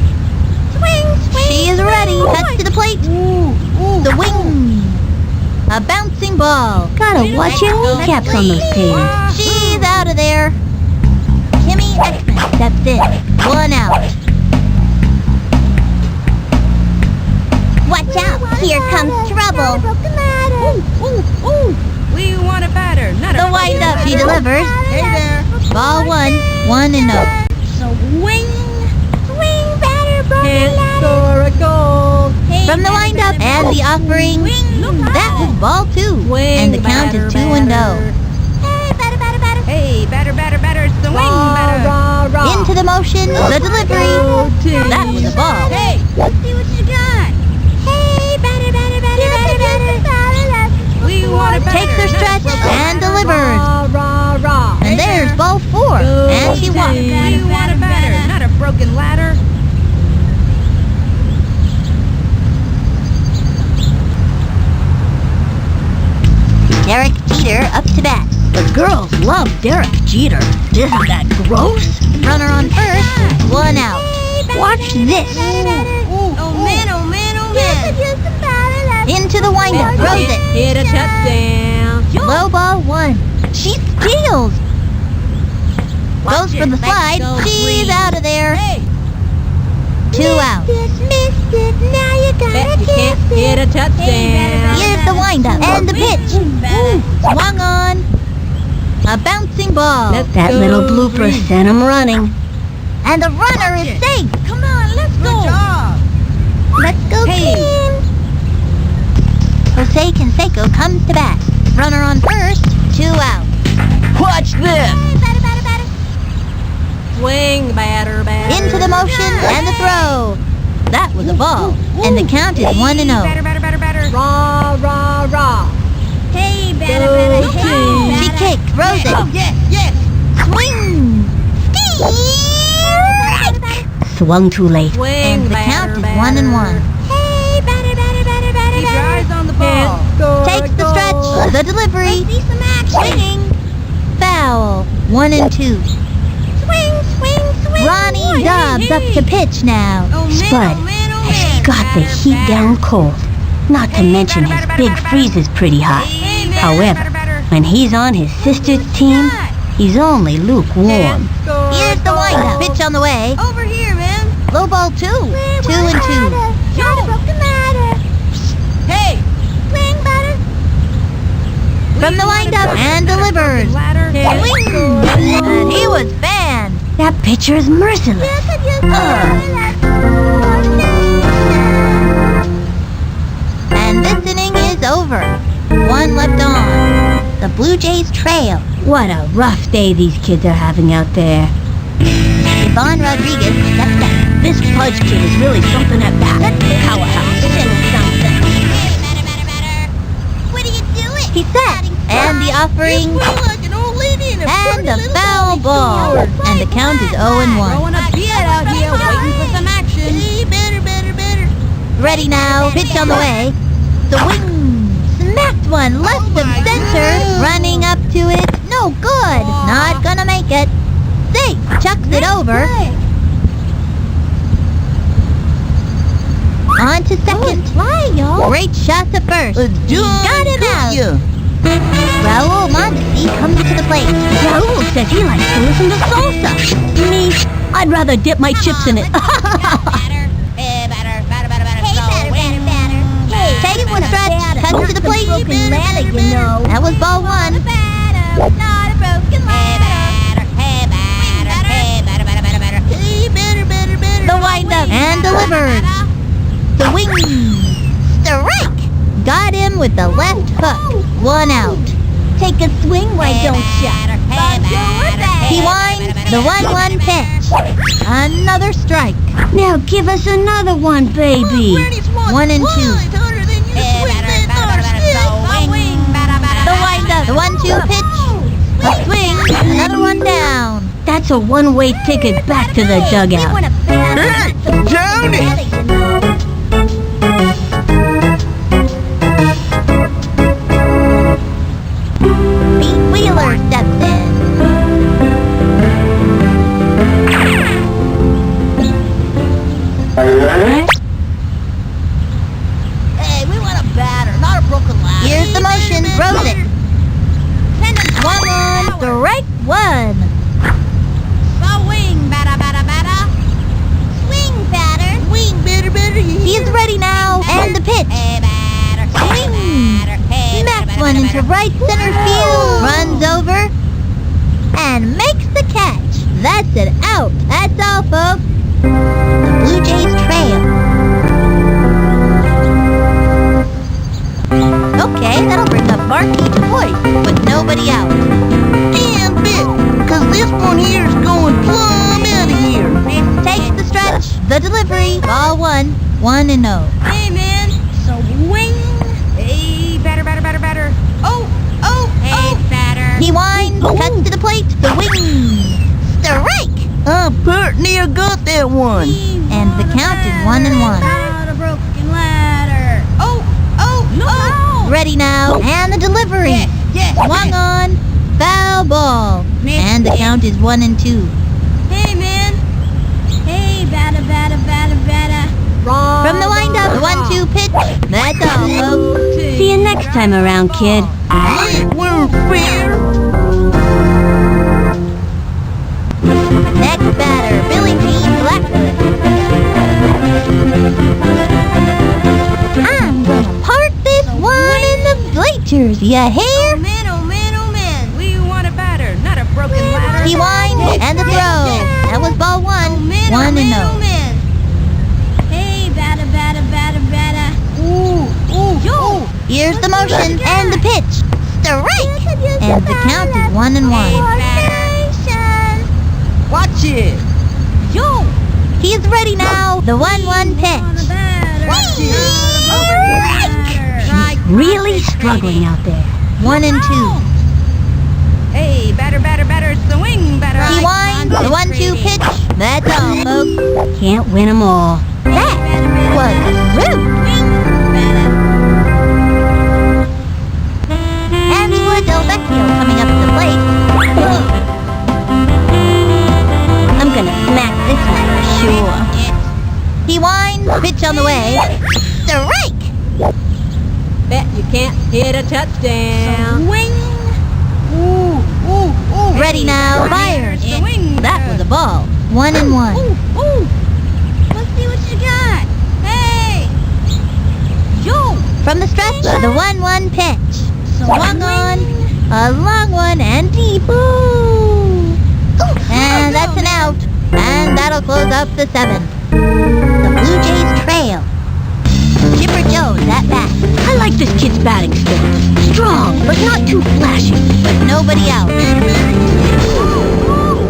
S4: Swing,
S1: She is ready. Cuts to the plate. The wing. A bouncing ball.
S2: Gotta watch your kneecaps on those taters.
S1: She's out of there. Kimmy Ekman steps in. 1 out.
S4: Watch out, here comes trouble.
S3: We want a batter, not
S1: The windup. She delivers.
S3: Hey there.
S1: Ball 1. 1-0.
S3: Swing.
S4: Swing, batter, broken
S3: Historical.
S1: From the windup and the offering. That was ball 2. And the count is 2-0.
S4: Hey, batter, batter, batter.
S3: Hey, batter, batter, batter. Swing, batter.
S1: Into the motion. The delivery. That was a ball.
S3: Hey,
S4: Let's see what you got. Hey, batter, batter, batter, batter, batter.
S3: we want a batter.
S1: Takes her stretch and delivers.
S3: Rah.
S1: And there's ball 4. And she walks.
S3: We want a batter, not a broken ladder.
S1: Derek Jeter up to bat.
S2: The girls love Derek Jeter. Isn't that gross?
S1: Runner on first. 1 out.
S2: Watch this.
S3: Oh man, oh man, oh man.
S1: Into the windup. Throws it.
S3: Hit a touchdown.
S1: Low ball 1. She steals. Goes for the slide. She's out of there.
S3: Hey,
S1: 2 out.
S4: Missed it, now you
S3: bet you can't hit a touchdown.
S1: Here's the windup and the pitch. Swung on. A bouncing ball.
S3: Let's
S2: That
S3: go
S2: little blooper
S3: green.
S2: sent him running.
S1: And the runner is safe.
S3: Come on, let's go. Good job.
S1: Let's go
S3: Hey.
S1: team. Jose Canseco comes to bat. Runner on first. 2 out.
S3: Watch this.
S4: Batter, batter, batter.
S3: Swing, batter, batter.
S1: Into the motion and the throw. That was a ball. And the count is 1-0.
S3: Batter, batter, batter, batter. Rah.
S4: Hey, batter,
S3: Go
S4: batter,
S3: team.
S4: hey,
S1: She
S4: batter.
S1: kicks, throws it.
S3: Yes.
S1: Swing.
S2: Swung too late.
S3: Swing,
S1: And the count is 1-1.
S4: Hey, batter, batter, batter, batter,
S3: Keep your
S4: batter.
S3: eyes on the ball.
S1: Takes the stretch. The delivery.
S4: Let's see some action.
S1: Swinging. Foul. 1-2.
S4: Swing.
S1: Ronnie Dobbs up to pitch now.
S3: Oh man,
S2: Spud
S3: oh man, oh
S2: has
S3: man.
S2: got the heat down cold. Not to mention his big freeze is pretty hot.
S3: Hey, batter,
S2: However,
S3: batter, batter.
S2: when he's on his sister's team, he's only lukewarm.
S1: Here's the windup. Pitch on the way.
S3: Over here, man.
S1: Low ball 2. 2-2.
S4: Not a broken ladder.
S3: Hey.
S4: Swing, batter.
S1: From the windup and delivers.
S3: Ladder.
S1: And he was banned.
S2: That pitcher is merciless.
S1: And this inning is over. One left on. The Blue Jays trail.
S2: What a rough day these kids are having out there.
S1: Yvonne Rodriguez steps up.
S2: This Pudge kid is really something at bat. Powerhouse.
S4: What are you doing?
S1: He set. And the offering.
S3: like an old lady in a
S1: And the foul ball. And the count is 0-1.
S3: Throwing a beat out here, waiting for some action. Hey, better.
S1: Ready now. Pitch on the way. The wing. Smacked one left of center. Running up to it. No good. Not gonna make it. Safe. Chucks it over. On to second. Great shot to first. Got him out. Raul Mondesi comes to the plate.
S2: Raul says he likes to listen to salsa. Me, I'd rather dip my chips in it.
S1: Takes the stretch, cuts to the plate. That was ball one. The windup and delivers. The wing. Strike. Got him with the left hook. One out.
S2: Take a swing, why don't ya?
S1: He winds the 1-1 pitch. Another strike.
S2: Now give us another one, baby.
S1: 1 and 2. The windup, the 1-2 pitch. A swing, another one down.
S2: That's a one-way ticket back to the dugout.
S3: Hey, Johnny!
S1: Pete Wheeler steps in.
S3: Hey, we want a batter, not a broken ladder.
S1: Here's the motion, throws it. 1-1, strike one.
S3: Swing, batter. Swing, batter.
S1: He's ready now, and the pitch. Swing. Smacks one into right center field. Runs over and makes the catch. That's it, out. That's all, folks. The Blue Jays trail. Okay, that'll bring up Marquis DuBois with nobody out.
S3: And bit, cause this one here is going plumb out of here.
S1: Takes the stretch, the delivery, ball one, 1-0.
S3: Hey, man, swing. Hey, batter. Oh, batter.
S1: He winds, cuts to the plate, the wing, strike,
S3: I pert near got that one.
S1: and the count is 1-1.
S3: Not a broken ladder. Oh, no.
S1: Ready now, and the delivery.
S3: Yes.
S1: Swung on, foul ball, and the count is 1-2.
S3: Hey, man. Hey, batter.
S1: From the windup, the 1-2 pitch. That's all, folks.
S2: See you next time around, kid.
S3: It weren't fair.
S1: Next batter, Billy Jean Blackwood. I'm gonna park this one in the bleachers, you hear?
S3: Oh, man. We want a batter, not a broken ladder.
S1: He winds, and the throw. That was ball one, 1-0.
S3: Hey, batter. Ooh.
S1: Here's the motion and the pitch. Strike! And the count is 1-1.
S3: Watch it. Yo.
S1: He's ready now. The 1-1 pitch.
S3: Watch it.
S2: Really struggling out there.
S1: 1-2.
S3: Hey, batter. Swing, batter.
S1: He winds. The 1-2 pitch. That's all, folks.
S2: Can't win 'em all.
S1: That was rude. Angela Del Vecchio coming up to the plate.
S2: I'm gonna smack this one for sure.
S1: He winds. Pitch on the way. Strike!
S3: Bet you can't hit a touchdown. Swing. Ooh.
S1: Ready now. Fire.
S3: Swing.
S1: That was a ball. 1-1.
S3: Ooh. Let's see what you got. Hey. Yo.
S1: From the stretch, the 1-1 pitch. Swung on, A long one and deep. Ooh. And that's an out. And that'll close up the 7th. The Blue Jays trail. Chipper Jones at bat.
S2: I like this kid's batting stance. Strong, but not too flashy.
S1: With nobody out.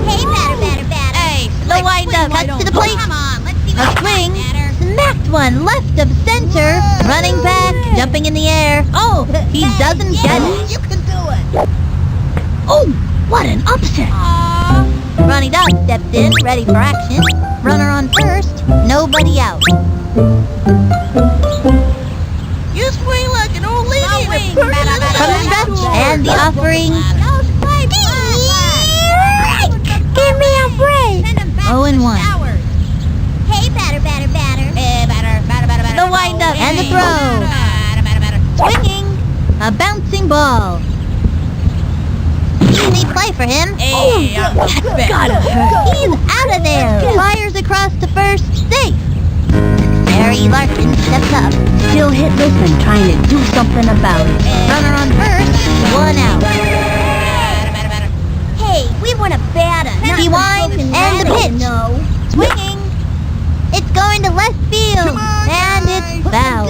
S4: Hey, batter.
S3: Hey,
S1: The windup cuts to the plate.
S4: Come on, let's see
S1: A
S4: what
S1: swing.
S4: batter.
S1: Smacked one left of center. Running back. Jumping in the air. Oh, he doesn't get it.
S4: You can do it.
S2: Oh, what an upset.
S1: Ronnie Dog steps in, ready for action. Runner on first. Nobody out.
S3: you swing like an old lady in a pretty
S1: From the stretch and the offering.
S4: Give me a break.
S1: 0-1.
S4: Hey, batter.
S1: The windup and the throw. Swinging. A bouncing ball. Easy play for him.
S3: Hey,
S2: That's gotta hurt.
S1: He's out of there. Fires across to first. Safe. Barry Larkin steps up.
S2: Still hitless and trying to do something about it.
S1: Runner on first. 1 out.
S4: Hey, we want a batter.
S1: He winds and the pitch. Swinging. It's going to left field. And it's foul.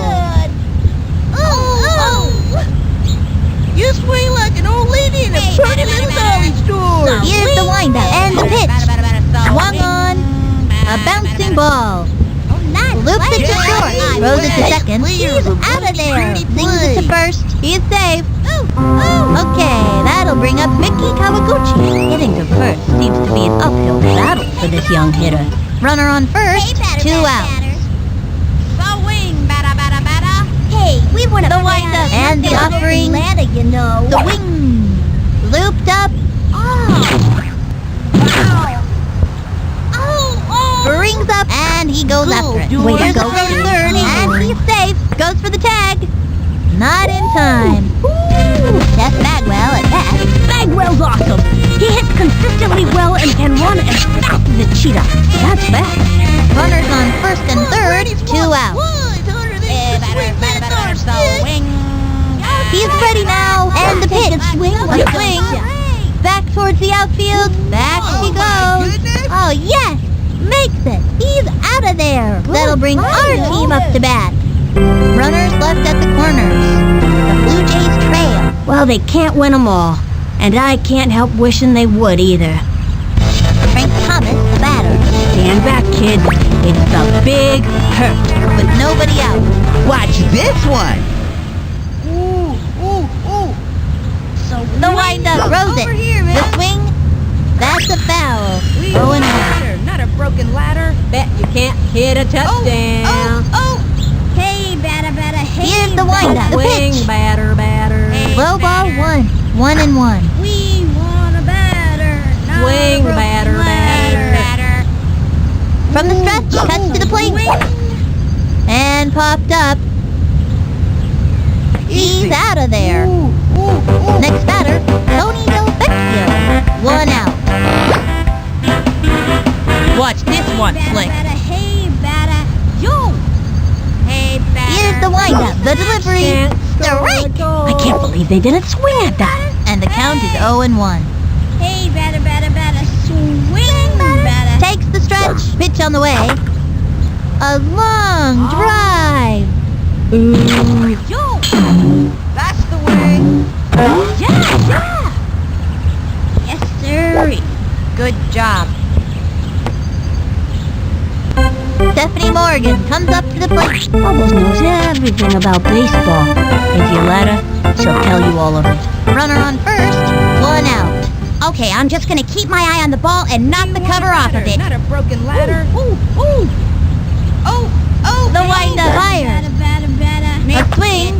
S3: You swing like an old lady in a pretty little dolly store.
S1: Here's the windup and the pitch. Swung on. A bouncing ball. Loops it to short. Throws it to second. He's out of there. Sings it to first. He's safe. Okay, that'll bring up Mickey Kawaguchi.
S2: Getting to first seems to be an uphill battle for this young hitter.
S1: Runner on first. 2 out.
S3: Swing, batter.
S4: Hey, we want a
S1: The windup and the offering.
S4: ladder, you know.
S1: The wing. Looped up. Brings up and he goes after it.
S2: Way to
S1: Here's the
S2: go.
S1: throw to third and he's safe. Goes for the tag. Not in time. Jeff Bagwell at bat.
S2: Bagwell's awesome. He hits consistently well and can run as fast as a cheetah. That's fast.
S1: Runners on first and third. 2 out. He's ready now. And the pitch. A swing. Back towards the outfield. Back she goes. Oh, yes. Makes it. He's out of there. That'll bring our team up to bat. Runners left at the corners. The Blue Jays trail.
S2: Well, they can't win them all. And I can't help wishing they would either.
S1: Frank Thomas, the batter.
S2: Stand back, kid. It's the big hurt.
S1: With nobody out.
S5: Watch this one.
S1: The windup throws it. The swing. That's a foul. 0-1.
S3: Not a broken ladder. Bet you can't hit a touchdown.
S4: Hey, batter. Hey,
S1: Here's the windup. The
S3: Swing,
S1: pitch.
S3: batter.
S1: Low ball 1. 1-1.
S4: We want a batter. not a
S3: Swing,
S4: broken
S3: batter.
S4: ladder.
S1: From the stretch, cuts to the plate. And popped up. He's out of there. Next batter, Tony Delvecchio. 1 out.
S3: Watch this one, Flink.
S4: Hey, batter. Yo. Hey, batter.
S1: Here's the windup, the delivery. Strike.
S2: I can't believe they didn't swing at that.
S1: And the count is 0-1.
S4: Hey, batter. Swing, batter.
S1: Takes the stretch, pitch on the way. A long drive.
S4: Yo.
S3: That's the way.
S4: Yeah. Yes, sir.
S3: Good job.
S1: Stephanie Morgan comes up to the plate.
S2: Almost knows everything about baseball. If you let her, she'll tell you all of it.
S1: Runner on first, 1 out.
S4: Okay, I'm just gonna keep my eye on the ball and knock the cover off of it.
S3: Not a broken ladder.
S1: The windup fires.
S4: Batter.
S1: A swing.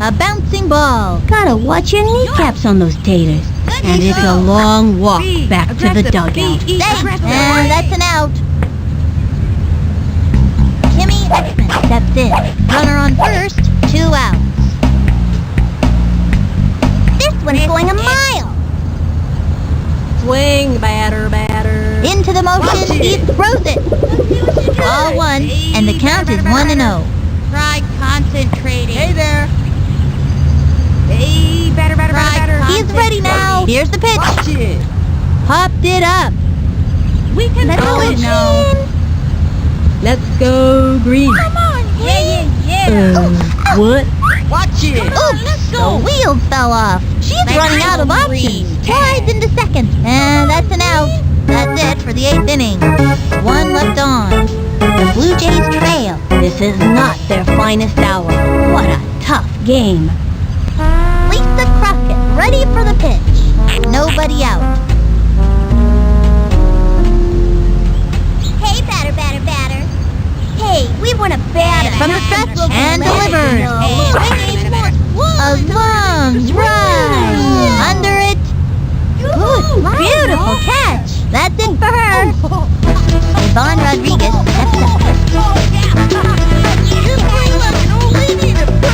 S1: A bouncing ball.
S2: Gotta watch your kneecaps on those taters. And it's a long walk back to the dugout.
S1: Safe. And that's an out. Kimmy Exman steps in. Runner on first, 2 outs.
S4: This one's going a mile.
S3: Swing, batter.
S1: Into the motion, he throws it. All 1, and the count is 1-0.
S4: Try concentrating.
S3: Hey there. Hey, batter, batter, batter, batter.
S1: He's ready now. Here's the pitch.
S3: Watch it.
S1: Popped it up.
S3: We can
S1: Let's
S3: throw
S1: go,
S3: it now. Let's go green.
S4: Come on, yeah.
S3: What?
S5: Watch it.
S1: Oops, the wheel fell off. She's running out of options. Slides into second. And that's an out. That's it for the 8th inning. One left on. The Blue Jays trail.
S2: This is not their finest hour. What a tough game.
S1: Lisa Crockett ready for the pitch. Nobody out.
S4: Hey, batter, batter, batter. Hey, we want a batter.
S1: From the stretch and delivered. A long drive. Under it. Good, beautiful catch. That's it for her. Yvonne Rodriguez steps up.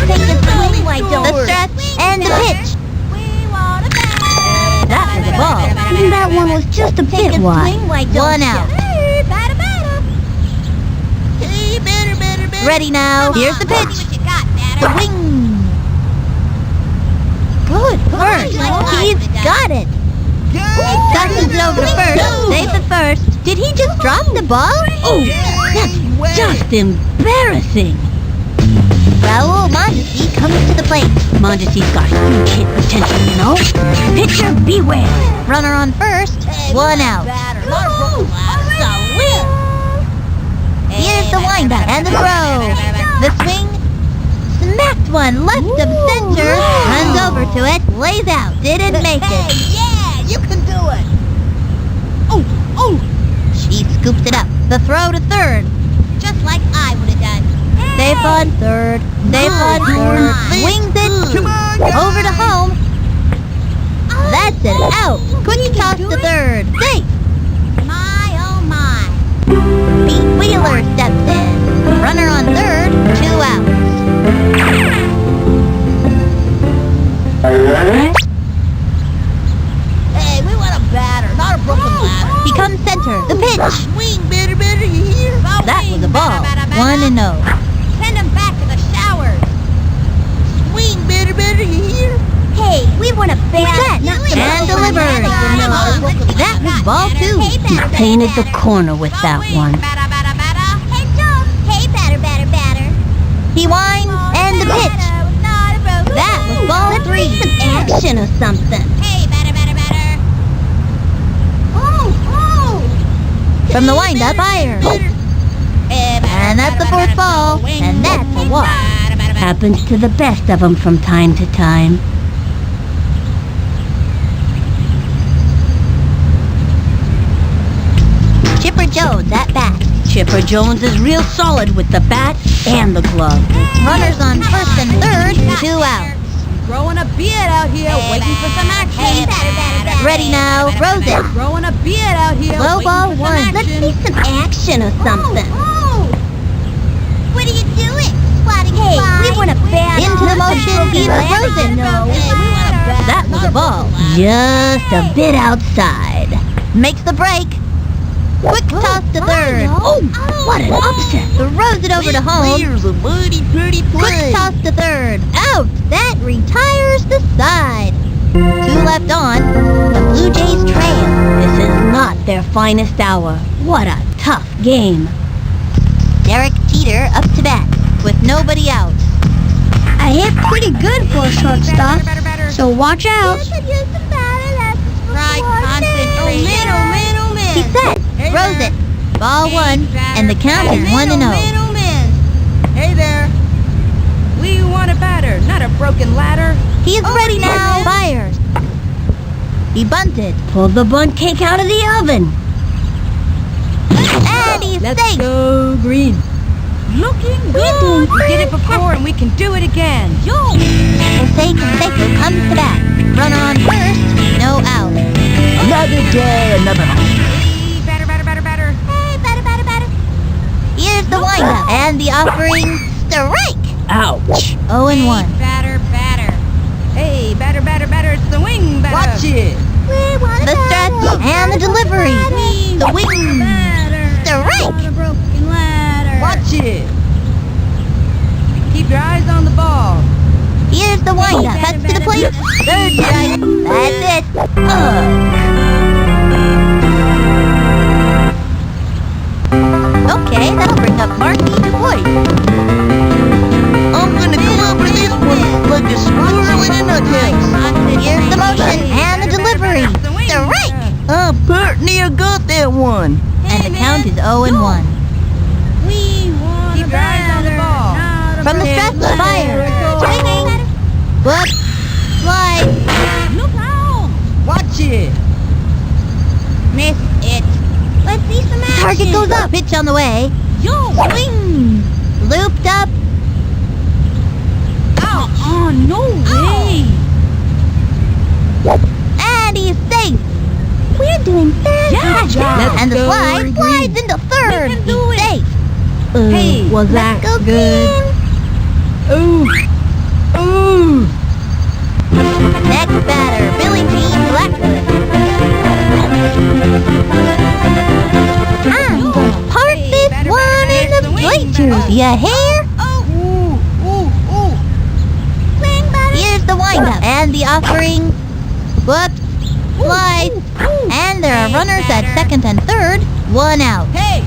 S2: Take the swing, why don't
S1: The stretch and the pitch.
S2: That was a ball. That one was just a bit wide.
S1: One out. Ready now. Here's the pitch. Swing. Good first. He's got it. Dustin's it over to first. Safe at first. Did he just drop the ball?
S2: Oh, that's just embarrassing.
S1: Raul Mondesi comes to the plate.
S2: Mondesi's got huge hit potential, you know. Pitcher beware.
S1: Runner on first. One out. Here's the windup and the throw. The swing. Smacked one left of center. Runs over to it. Lays out. Didn't make it.
S4: Yeah, you can do it.
S1: She scoops it up. The throw to third.
S4: Just like I would have done.
S1: Safe on third. Safe on third. Wings it. Over to home. That's it. Out. Quick toss to third. Safe.
S4: My, oh my.
S1: Pete Wheeler steps in. Runner on third. 2 outs.
S4: Hey, we want a batter, not a broken ladder.
S1: He comes center. The pitch.
S4: Swing, batter, batter, you hear?
S1: That was a ball. 1-0.
S4: Send him back to the showers. Swing, batter, batter, you hear? Hey, we want a batter.
S1: Set and delivered. That was ball 2.
S2: He painted the corner with that one.
S4: Hey, Joe. Hey, batter, batter, batter.
S1: He winds and the pitch. That was ball 3.
S2: Action or something.
S4: Hey, batter, batter, batter. Oh.
S1: From the windup, Byers. And that's the 4th ball. And that's a walk.
S2: Happens to the best of them from time to time.
S1: Chipper Jones at bat.
S2: Chipper Jones is real solid with the bat and the glove.
S1: Runners on first and third. 2 outs.
S3: Growing a beard out here, waiting for some
S4: Hey,
S3: action.
S4: batter, batter, batter.
S1: Ready now. Throws it.
S3: Growing a beard out here,
S1: Low
S3: waiting
S1: ball
S3: for some
S1: 1.
S3: action.
S2: Let's see some action or something.
S4: What are you doing? Swatting
S2: Hey,
S4: fly?
S2: we want a batter.
S1: Into the motion. He throws it. That was a ball.
S2: Just a bit outside.
S1: Makes the break. Quick toss to third.
S2: Oh, what an upset.
S1: Throws it over to home.
S5: Here's a mighty pretty
S1: Quick
S5: play.
S1: toss to third. Out. That retires the side. 2 left on. The Blue Jays trail.
S2: This is not their finest hour. What a tough game.
S1: Derek Jeter up to bat with nobody out.
S2: I hit pretty good for a shortstop, so watch out.
S4: Right, concentrate.
S1: He's set. Throws it. Ball 1. And the count is 1-0.
S3: Hey there. We want a batter, not a broken ladder.
S1: He's ready now. Fires. He bunted.
S2: Pulled the bunt cake out of the oven.
S1: And he's
S3: Let's
S1: safe.
S3: go green. Looking good. We did it before and we can do it again. Yo.
S1: Jose Canseco comes to bat. Runner on first. No out.
S5: Another day, another home.
S3: Hey, batter, batter, batter, batter.
S4: Hey, batter, batter, batter.
S1: Here's the windup. And the offering. Strike.
S2: Ouch.
S1: 0-1.
S3: Batter, batter. Hey, batter, batter, batter. It's the wing batter.
S5: Watch it.
S4: We want a
S1: The stretch and the delivery. The wing. Strike.
S3: On a broken ladder.
S5: Watch it.
S3: Keep your eyes on the ball.
S1: Here's Here's the windup. Cuts to the plate. Third strike. That's it. Okay, that'll bring up Marky to voice.
S5: I'm gonna clobber this one like a squirrel in a nuthouse.
S1: Here's the motion and the delivery. Strike!
S5: Pretty near got that one.
S1: And the count is 0-1.
S3: We want keep your eyes on the ball.
S1: From the stretch, fire. Swinging. Whoop. Slide.
S3: Look out!
S5: Watch it.
S4: Miss it. Let's see some action.
S1: Target goes up. Pitch on the way.
S3: Yo!
S1: Swing. Looped up.
S3: Oh, no way!
S1: And he's safe.
S4: We're doing fantastic.
S3: Let's
S1: And the
S3: go,
S1: slide
S3: green.
S1: slides into third.
S3: We can do
S1: He's
S3: it.
S1: safe.
S3: Hey, was that
S1: Go
S3: good?
S1: Green.
S3: Ooh! Ooh!
S1: Next batter, Billie Jean Blackwood. I'm gonna park this one in the bleachers, you hear?
S3: Ooh! Ooh! Ooh!
S1: Here's the windup and the offering. Whoops. Slide. And there are runners at second and third. One out.
S3: Hey!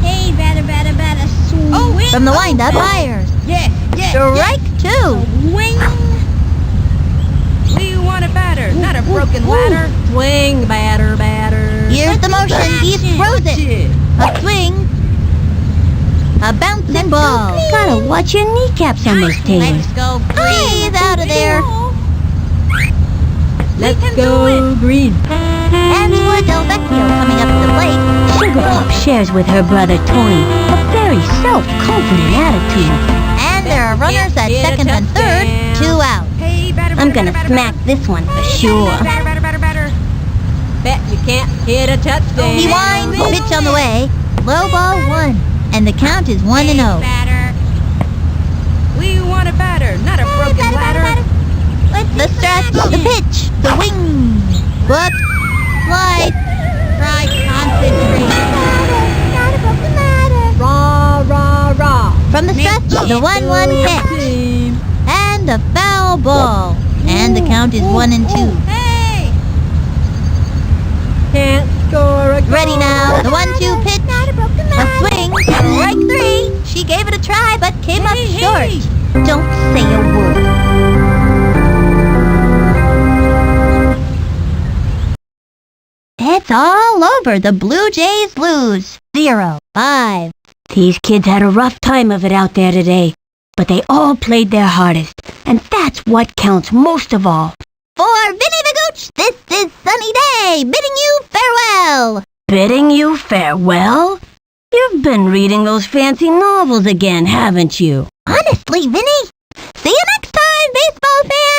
S4: Hey, batter. Swing.
S1: From the windup, fires.
S3: Yes! Yes!
S1: Strike two.
S3: Swing! We want a batter, not a broken ladder. Swing, batter.
S1: Here's the motion. He throws it. A swing. A bouncing ball.
S2: Gotta watch your kneecaps on those things.
S1: Let's go green. He's out of there.
S3: Let's go green.
S1: Angela Del Vecchio coming up to the plate.
S2: Sugar Pop shares with her brother Tony a very self-confident attitude.
S1: And there are runners at second and third. Two out.
S3: Hey, batter.
S2: I'm gonna smack this one for sure.
S3: Batter. Bet you can't hit a touchdown.
S1: He winds. Pitch on the way. Low ball one. And the count is 1-0.
S4: Batter.
S3: We want a batter, not a broken ladder.
S1: The stretch. The pitch. The wing. Whoop. Slide.
S4: Try concentrate. Not a broken ladder.
S3: Rah.
S1: From the stretch. The 1-1 pitch.
S3: Team.
S1: And a foul ball. And the count is 1-2.
S4: Hey.
S3: Can't score a goal.
S1: Ready now. The 1-2 pitch.
S4: Not a broken
S1: A
S4: ladder.
S1: swing. Strike three. She gave it a try but came up short. Don't say a word. It's all over. The Blue Jays lose. 0-5.
S2: These kids had a rough time of it out there today, but they all played their hardest, and that's what counts most of all.
S1: For Vinny the Gooch, this is Sunny Day, bidding you farewell.
S2: Bidding you farewell? You've been reading those fancy novels again, haven't you?
S1: Honestly, Vinny, see you next time, baseball fans.